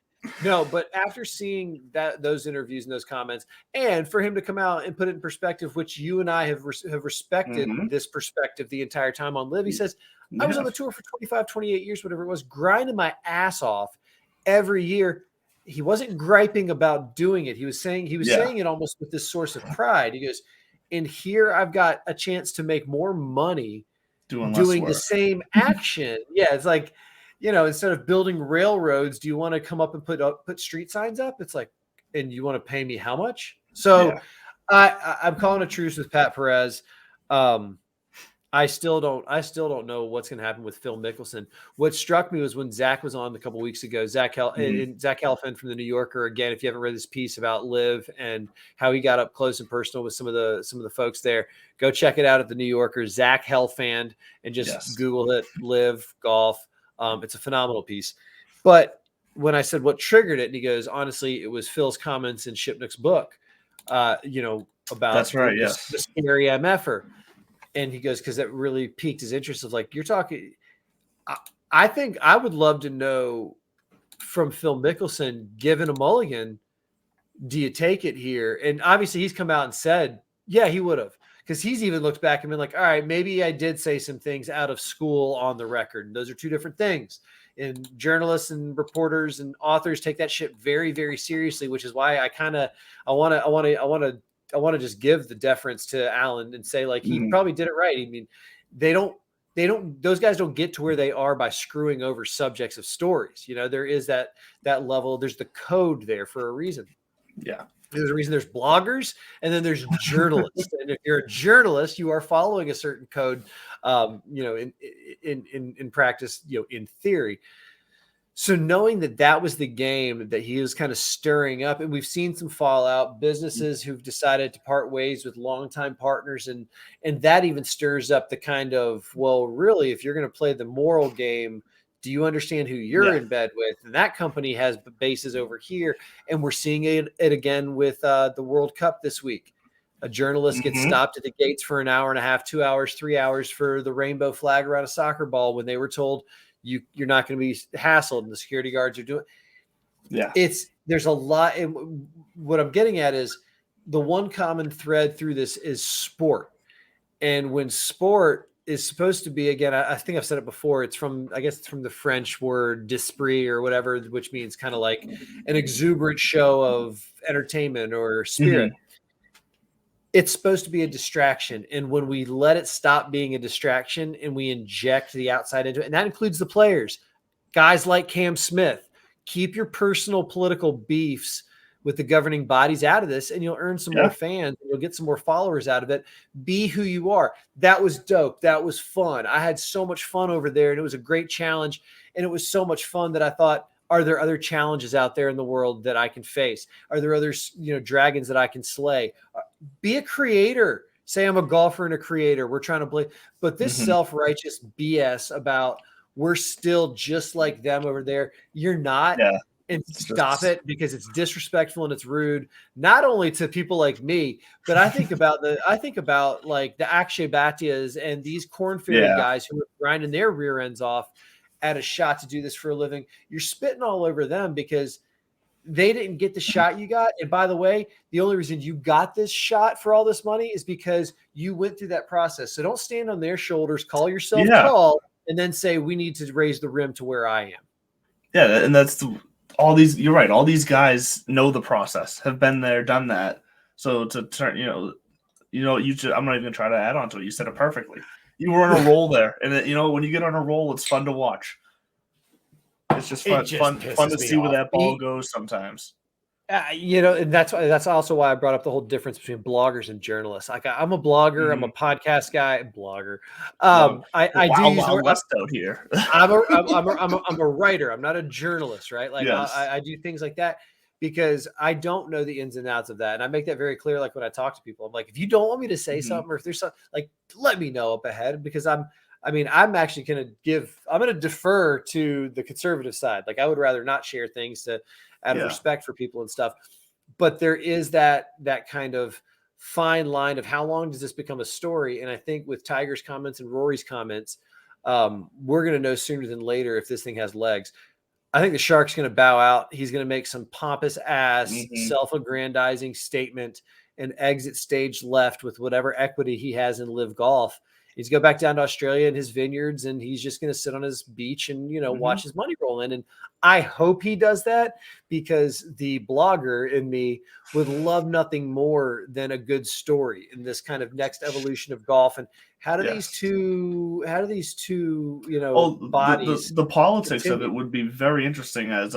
No, but after seeing those interviews and those comments, and for him to come out and put it in perspective, which you and I have respected this perspective the entire time on Live, he says, I was on the tour for 25, 28 years, whatever it was, grinding my ass off every year. He wasn't griping about doing it. He was saying it almost with this source of pride. He goes, and here I've got a chance to make more money doing the same action. Yeah, it's instead of building railroads, do you want to come up and put street signs up? It's and you want to pay me how much? So I'm calling a truce with Pat Perez. I still don't know what's going to happen with Phil Mickelson. What struck me was when Zach was on a couple of weeks ago, Zach Halfin from the New Yorker. Again, if you haven't read this piece about Liv and how he got up close and personal with some of the folks there, go check it out at the New Yorker. Zach Halfin, and just Google it. Liv golf. It's a phenomenal piece. But when I said what triggered it, and he goes, honestly, it was Phil's comments in Shipnuck's book, about That's right. the Yes. scary MFer. And he goes, because that really piqued his interest of like, you're talking. I think I would love to know from Phil Mickelson, given a mulligan, do you take it here? And obviously he's come out and said, yeah, he would have. Because he's even looked back and been like, all right, maybe I did say some things out of school on the record. And those are two different things. And journalists and reporters and authors take that shit very, very seriously, which is why I want to just give the deference to Alan and say like he probably did it right. I mean, those guys don't get to where they are by screwing over subjects of stories. There is that level. There's the code there for a reason. Yeah. There's a reason there's bloggers and then there's journalists. And if you're a journalist, you are following a certain code, in practice, in theory. So knowing that was the game that he was kind of stirring up, and we've seen some fallout, businesses who've decided to part ways with longtime partners, and that even stirs up the kind of, well, really, if you're going to play the moral game, do you understand who you're in bed with? And that company has bases over here, and we're seeing it again with the World Cup this week. A journalist gets stopped at the gates for an hour and a half, 2 hours, 3 hours for the rainbow flag around a soccer ball when they were told you're not going to be hassled, and the security guards are doing. Yeah, there's a lot. And what I'm getting at is the one common thread through this is sport. And when sport is supposed to be, again, I think I've said it before, it's from the French word d'esprit or whatever, which means kind of like an exuberant show of entertainment or spirit. It's supposed to be a distraction. And when we let it stop being a distraction and we inject the outside into it, and that includes the players, guys like Cam Smith, keep your personal political beefs with the governing bodies out of this, and you'll earn some more fans. You'll get some more followers out of it. Be who you are. That was dope. That was fun. I had so much fun over there, and it was a great challenge. And it was so much fun that I thought, are there other challenges out there in the world that I can face? Are there other, dragons that I can slay? Be a creator. Say I'm a golfer and a creator. We're trying to play. But this self-righteous BS about we're still just like them over there. You're not. Yeah. And stop it, because it's disrespectful and it's rude, not only to people like me, but I think about like the Akshay Bhatias and these Corn Fairy guys who are grinding their rear ends off at a shot to do this for a living. You're spitting all over them because they didn't get the shot you got. And by the way, the only reason you got this shot for all this money is because you went through that process. So don't stand on their shoulders, call yourself tall, and then say, we need to raise the rim to where I am. Yeah. And that's all these, you're right. All these guys know the process, have been there, done that. So to turn, I'm not even going to try to add on to it. You said it perfectly. You were on a roll there. And when you get on a roll, it's fun to watch. It's just fun to see where that ball goes sometimes. And that's also why I brought up the whole difference between bloggers and journalists. Like I'm a blogger, I'm a podcast guy, blogger. I do use West out here. I'm a writer. I'm not a journalist, right? Like I do things like that because I don't know the ins and outs of that, and I make that very clear. Like when I talk to people, I'm like, if you don't want me to say something, or if there's something, like, let me know up ahead, because I'm actually going to defer to the conservative side. Like I would rather not share things out of respect for people and stuff. But there is that kind of fine line of how long does this become a story? And I think with Tiger's comments and Rory's comments, we're going to know sooner than later if this thing has legs. I think the Shark's going to bow out. He's going to make some pompous ass self-aggrandizing statement and exit stage left with whatever equity he has in Live Golf. He's go back down to Australia in his vineyards, and he's just going to sit on his beach and, watch his money roll in. And I hope he does that, because the blogger in me would love nothing more than a good story in this kind of next evolution of golf. And how do these two, bodies? The politics continue? Of it would be very interesting as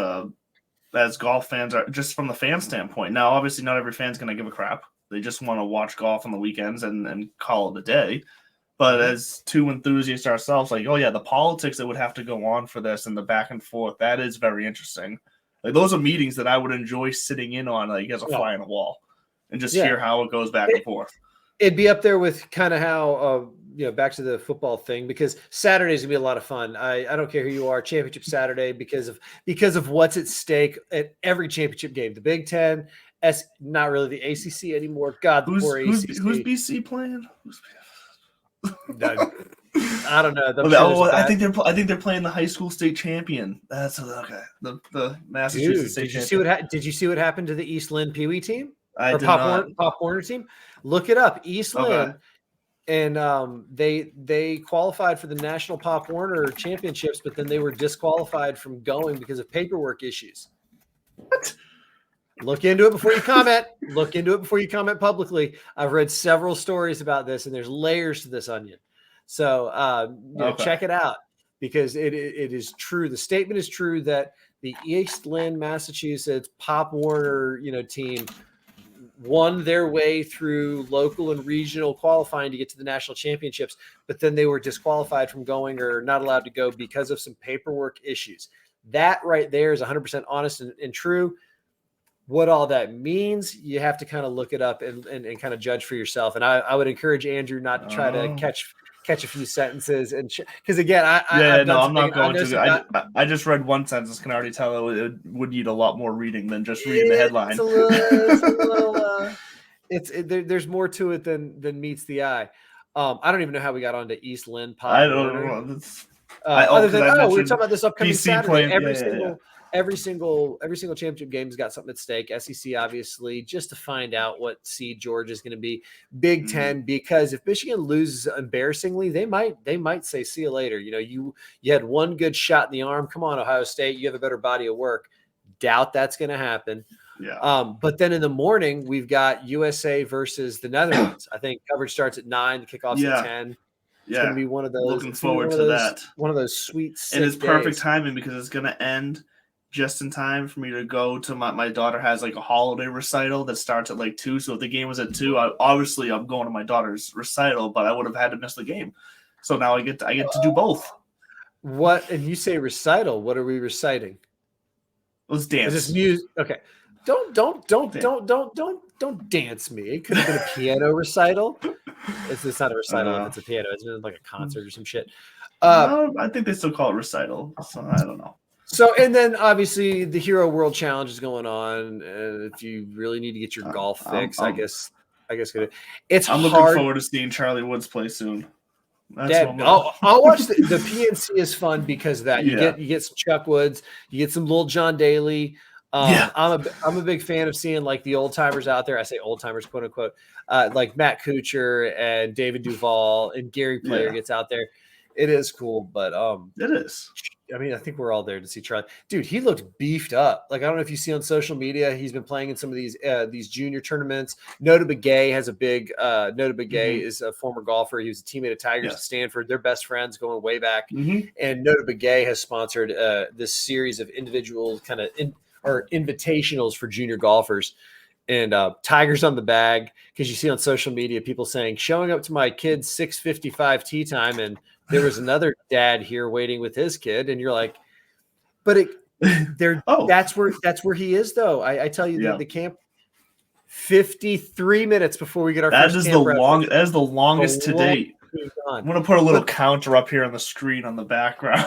golf fans are, just from the fan standpoint. Now, obviously not every fan's going to give a crap. They just want to watch golf on the weekends and call it a day. But as two enthusiasts ourselves, like, oh yeah, the politics that would have to go on for this and the back and forth, that is very interesting. Like those are meetings that I would enjoy sitting in on, like as a fly on a wall, and just hear how it goes back and forth. It'd be up there with kind of how back to the football thing, because Saturday's gonna be a lot of fun. I don't care who you are, championship Saturday, because of what's at stake at every championship game. The Big Ten, not really the ACC anymore. God, the poor ACC. Who's BC playing? I don't know. I think they're playing the high school state champion. That's okay. The Massachusetts state champion. Did you see what happened to the East Lynn Pee Wee team? I did not. Pop Warner team. Look it up. East Lynn, and they qualified for the National Pop Warner Championships, but then they were disqualified from going because of paperwork issues. What? Look into it before you comment. Look into it before you comment publicly. I've read several stories about this, and there's layers to this onion. So check it out, because it is true. The statement is true that the East Lynn, Massachusetts Pop Warner team won their way through local and regional qualifying to get to the national championships, but then they were disqualified from going or not allowed to go because of some paperwork issues. That right there is 100% honest and true. What all that means, you have to kind of look it up and kind of judge for yourself. And I would encourage Andrew not to try to catch a few sentences, and because again, I'm not going to. I just read one sentence. Can already tell it would need a lot more reading than just reading the headline. There's more to it than meets the eye. I don't even know how we got onto East Lynn Pop. I don't know. Other than we were talking about this upcoming PC Saturday. Every single championship game's got something at stake. SEC, obviously, just to find out what seed Georgia is going to be. Big Ten, because if Michigan loses embarrassingly, they might say, see you later. You had one good shot in the arm. Come on, Ohio State, you have a better body of work. Doubt that's going to happen. Yeah. But then in the morning, we've got USA versus the Netherlands. I think coverage starts at 9, the kickoff's at 10. It's going to be one of those. Looking forward to that. One of those sweet, and it's perfect timing because it's going to end just in time for me to go to my daughter has like a holiday recital that starts at like 2. So if the game was at 2, I'm going to my daughter's recital, but I would have had to miss the game. So now I get to do both. What? And you say recital? What are we reciting? Let's dance. Is this music? Okay. Don't dance me. It could have been a piano recital. It's not a recital if it's a piano. It's been like a concert or some shit. No, I think they still call it recital. So I don't know. So, and then obviously the Hero World Challenge is going on. If you really need to get your golf fix, I guess it's. I'm looking forward to seeing Charlie Woods play soon. I'll watch the PNC is fun because of that. You get some Chuck Woods, you get some little John Daly. I'm a big fan of seeing like the old timers out there. I say old timers, quote unquote, like Matt Kuchar and David Duval and Gary Player gets out there. It is cool, but it is. I mean, I think we're all there to see Charlie. Dude, he looked beefed up. Like, I don't know if you see on social media, he's been playing in some of these junior tournaments. Nota Begay has a big Nota Begay is a former golfer. He was a teammate of Tigers at Stanford. They're best friends going way back. And Nota Begay has sponsored this series of individual kind of invitationals for junior golfers. And Tigers on the bag, because you see on social media people saying, showing up to my kid's 6:55 tee time, and there was another dad here waiting with his kid, and you're like, but that's where he is though. I tell you the camp 53 minutes before we get our that first is camp that is the longest to date. I'm going to put a little counter up here on the screen on the background.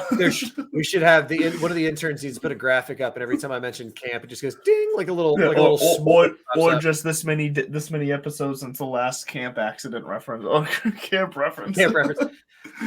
We should have one of the interns needs to put a graphic up, and every time I mention camp, it just goes ding like a little or just this many episodes since the last camp accident reference. Oh, camp reference.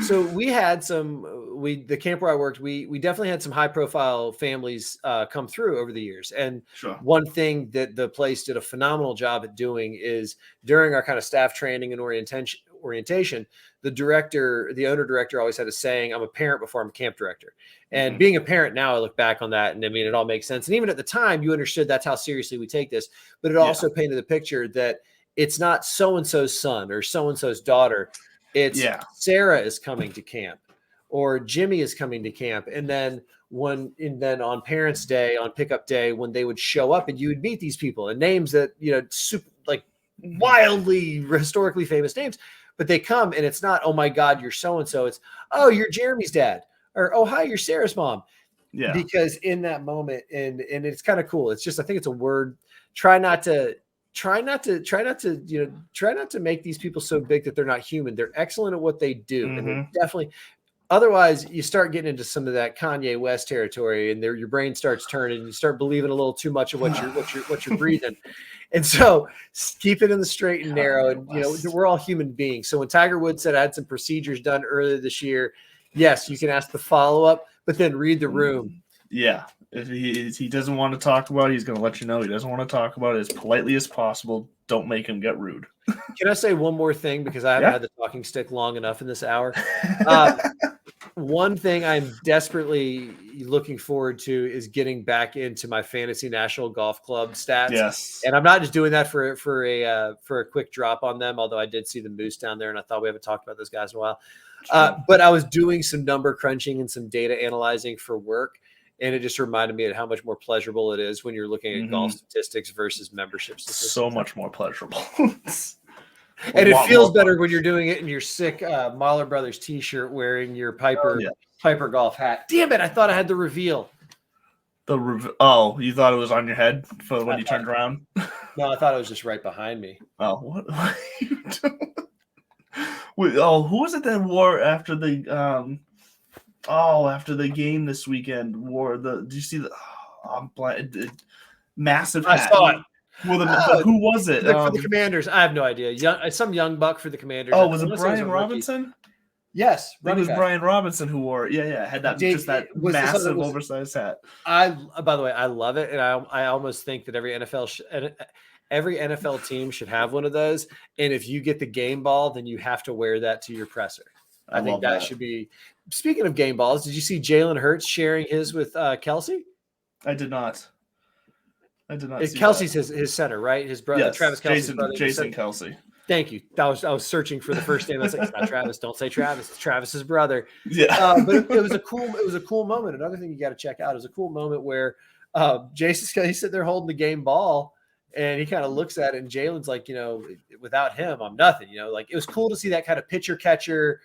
So we had the camp where I worked, we definitely had some high profile families come through over the years. And one thing that the place did a phenomenal job at doing is during our kind of staff training and orientation, the owner director always had a saying, I'm a parent before I'm a camp director. And being a parent now, I look back on that and I mean, it all makes sense. And even at the time you understood that's how seriously we take this, but it also painted the picture that it's not so-and-so's son or so-and-so's daughter. It's Sarah is coming to camp or Jimmy is coming to camp. And then on Parents' Day, on pickup day, when they would show up and you would meet these people and names that, super, like wildly historically famous names, but they come and it's not, oh my God, you're so-and-so. It's, oh, you're Jeremy's dad, or, oh, hi, you're Sarah's mom. Because in that moment, and it's kind of cool. It's just, I think it's a word, try not to try not to make these people so big that they're not human. They're excellent at what they do, and they're definitely. Otherwise, you start getting into some of that Kanye West territory, and your brain starts turning, and you start believing a little too much of what you're breathing. And so, keep it in the straight and narrow. And we're all human beings. So when Tiger Woods said I had some procedures done earlier this year, yes, you can ask the follow up, but then read the room. Yeah, if he doesn't want to talk about it, he's going to let you know he doesn't want to talk about it as politely as possible. Don't make him get rude. Can I say one more thing, because I haven't had the talking stick long enough in this hour? One thing I'm desperately looking forward to is getting back into my fantasy National Golf Club stats. Yes, and I'm not just doing that for a quick drop on them. Although I did see the Moose down there, and I thought we haven't talked about those guys in a while. But I was doing some number crunching and some data analyzing for work, and it just reminded me of how much more pleasurable it is when you're looking at golf statistics versus membership statistics. So much more pleasurable. And it feels better when you're doing it in your sick Mahler Brothers t-shirt, wearing your Piper golf hat. Damn it! I thought I had the reveal. Oh, you thought it was on your head for when you turned around? No, I thought it was just right behind me. Oh, what are you doing? Wait, who was it that wore after the after the game this weekend? Did you see the? Massive hat. I saw it. Who was it? For the Commanders, I have no idea. Some young buck for the Commanders. Oh, was it Brian Robinson? Yes, it was Brian Robinson who wore it. Yeah, had that massive oversized hat. By the way, I love it, and I almost think that every NFL team should have one of those. And if you get the game ball, then you have to wear that to your presser. I think that should be. Speaking of game balls, did you see Jalen Hurts sharing his with Kelsey? I did not. Kelsey's his center, right? His brother, yes, Travis Kelsey's brother. Jason Kelsey. Thank you. I was searching for the first name. I was like, it's not Travis. Don't say Travis. It's Travis's brother. Yeah. But it was a cool moment. Another thing you got to check out is a cool moment where Jason's sitting there holding the game ball, and he kind of looks at it, and Jalen's like, without him, I'm nothing. Like, it was cool to see that kind of pitcher catcher,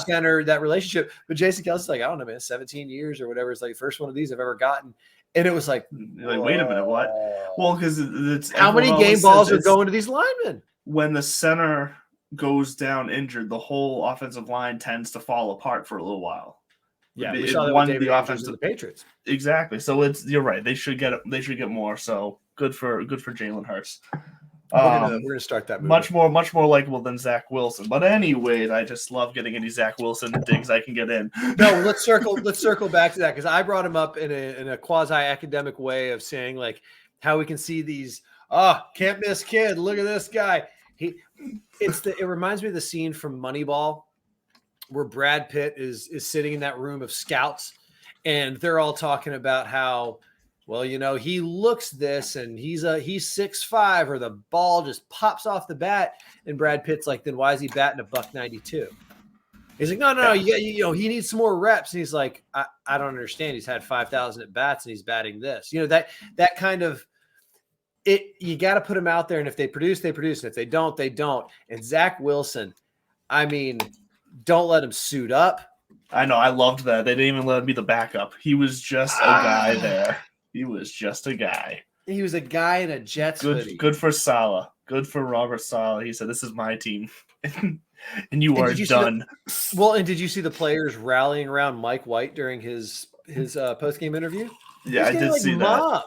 center, that relationship. But Jason Kelsey's like, I don't know, man, 17 years or whatever. It's like the first one of these I've ever gotten. And it was like wait a minute, what? Well, because it's how many game balls are going to these linemen? When the center goes down injured, the whole offensive line tends to fall apart for a little while. Yeah, we saw that with David Andrews and the Patriots. Exactly. So you're right. They should get more. So good for Jalen Hurts. We're gonna start that movie. Much more likable than Zach Wilson. But anyways, I just love getting any Zach Wilson digs I can get in. No, let's circle back to that, because I brought him up in a quasi academic way of saying like how we can see these can't miss kid. Look at this guy. It reminds me of the scene from Moneyball where Brad Pitt is sitting in that room of scouts, and they're all talking about how, well, he looks this, and he's 6'5", or the ball just pops off the bat, and Brad Pitt's like, then why is he batting $192? He's like, no, he needs some more reps, and he's like, I don't understand. He's had 5,000 at bats, and he's batting this. That kind of it. You got to put him out there, and if they produce, they produce, and if they don't, they don't. And Zach Wilson, I mean, don't let him suit up. I know. I loved that. They didn't even let him be the backup. He was just a guy there. He was just a guy. He was a guy in a Jets hoodie. Good for Saleh. Good for Robert Saleh. He said, "This is my team," and you are done. And did you see the players rallying around Mike White during his post-game interview? Yeah, I did see that.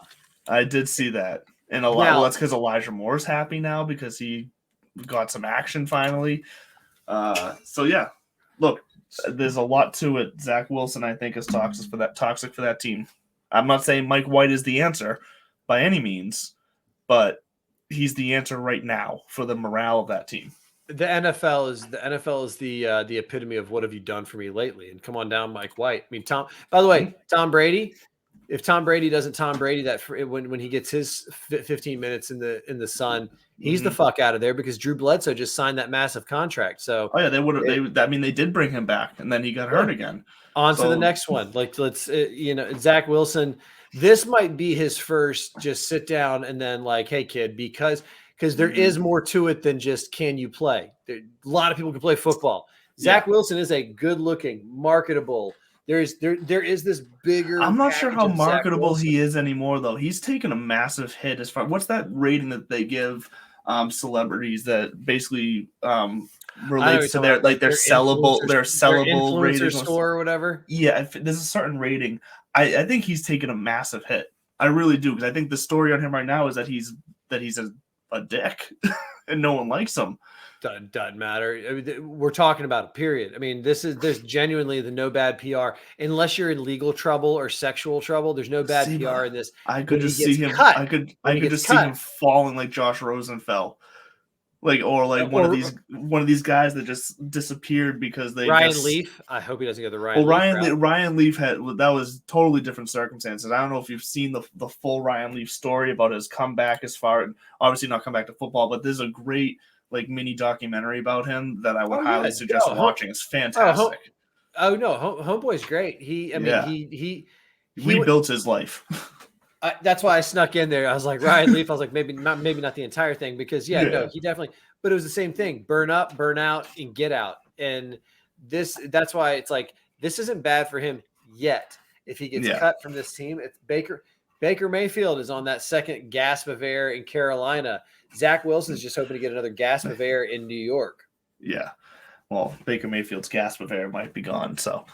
I did see that, and that's because Elijah Moore's happy now because he got some action finally. So yeah, look, there's a lot to it. Zach Wilson, I think, is toxic for that team. I'm not saying Mike White is the answer by any means, but he's the answer right now for the morale of that team. The NFL is the epitome of what have you done for me lately? And come on down, Mike White. I mean, by the way, Tom Brady. If Tom Brady doesn't Tom Brady that when he gets his 15 minutes in the sun, he's the fuck out of there, because Drew Bledsoe just signed that massive contract. So they would have. They did bring him back, and then he got hurt again. On to the next one. Like, let's Zach Wilson. This might be his first just sit down and then like, hey kid, because there is more to it than just can you play. A lot of people can play football. Zach Wilson is a good looking, marketable, There is this bigger. I'm not sure how package of Zach marketable Wilson. he is anymore, though. He's taken a massive hit as far. What's that rating that they give celebrities that basically relates to their their sellable influencer rating score or whatever? Yeah, if there's a certain rating. I think he's taken a massive hit. I really do, because I think the story on him right now is that he's a dick and no one likes him. Doesn't matter. I mean, we're talking about a period. I mean, there's genuinely the no bad PR. Unless you're in legal trouble or sexual trouble, there's no bad PR in this. I could just see him. I could just see him falling like Josh Rosenfeld, one of these guys that just disappeared because they Ryan Leaf. I hope he doesn't get the Ryan. Well, Ryan Leaf that was totally different circumstances. I don't know if you've seen the full Ryan Leaf story about his comeback, as far obviously not come back to football, but there's a great mini documentary about him that I would highly suggest watching. It's fantastic. No, Homeboy's great. He rebuilt his life. That's why I snuck in there. I was like, Ryan Leaf. I was like, maybe not the entire thing, because no, he definitely. But it was the same thing: burn up, burn out, and get out. And that's why it's like, this isn't bad for him yet. If he gets cut from this team, it's Baker Mayfield is on that second gasp of air in Carolina. Zach Wilson's just hoping to get another gasp of air in New York. Yeah. Well, Baker Mayfield's gasp of air might be gone. So,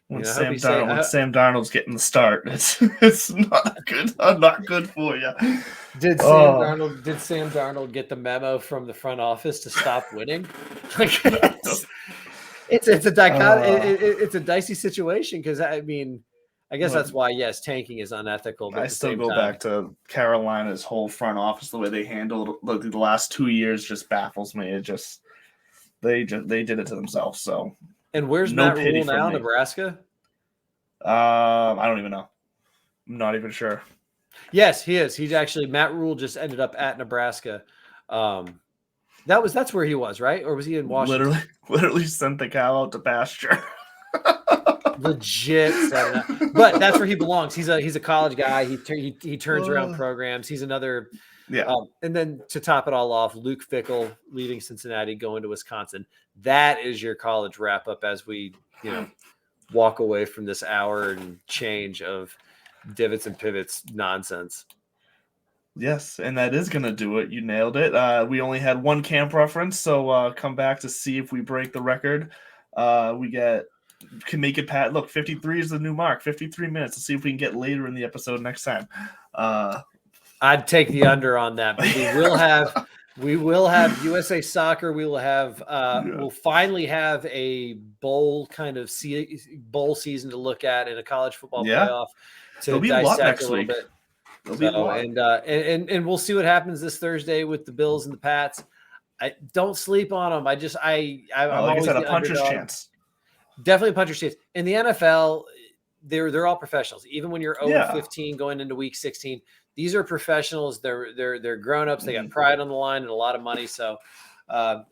when Sam Darnold's getting the start, it's not good. Not good for you. Did Sam Darnold get the memo from the front office to stop winning? It's a it's a dicey situation, because I mean, I guess that's why tanking is unethical. But I still go back to Carolina's whole front office. The way they handled the last 2 years just baffles me. It just they did it to themselves. So, and where's Matt Rule now? Nebraska? I don't even know. I'm not even sure. Yes, he is. He's actually, Matt Rule just ended up at Nebraska. That's where he was, right? Or was he in Washington? Literally sent the cow out to pasture. Legit, but that's where he belongs. He's a college guy. He turns around programs. He's another. Yeah. And then to top it all off, Luke Fickell leaving Cincinnati, going to Wisconsin. That is your college wrap up as we walk away from this hour and change of Divots and Pivots nonsense. Yes, and that is going to do it. You nailed it. We only had one camp reference, so come back to see if we break the record. Can make it pat. Look, 53 is the new mark. 53 minutes. Let's see if we can get later in the episode next time. I'd take the under on that. But we will have USA Soccer. We will have we'll finally have a bowl kind of bowl season to look at in a college football playoff to dissect a little bit. And we'll see what happens this Thursday with the Bills and the Pats. Don't sleep on them. I'm always a puncher's chance. Definitely a puncher's chance. In the NFL, they're all professionals. Even when you're 0-15 going into week 16, these are professionals. They're grown-ups. They got pride on the line and a lot of money. So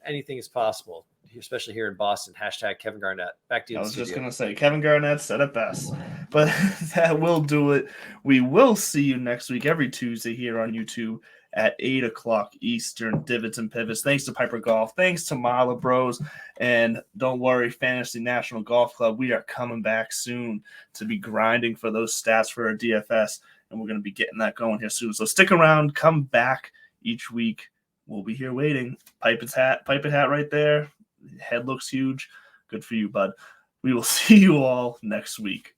anything is possible, especially here in Boston. # Kevin Garnett. Back to you. I was just going to say, Kevin Garnett said it best. But that will do it. We will see you next week, every Tuesday here on YouTube at 8 o'clock Eastern. Divots and Pivots. Thanks to Piper Golf. Thanks to Mala Bros. And don't worry, Fantasy National Golf Club, we are coming back soon to be grinding for those stats for our DFS. And we're going to be getting that going here soon. So stick around. Come back each week. We'll be here waiting. Pipe it hat right there. Head looks huge. Good for you, bud. We will see you all next week.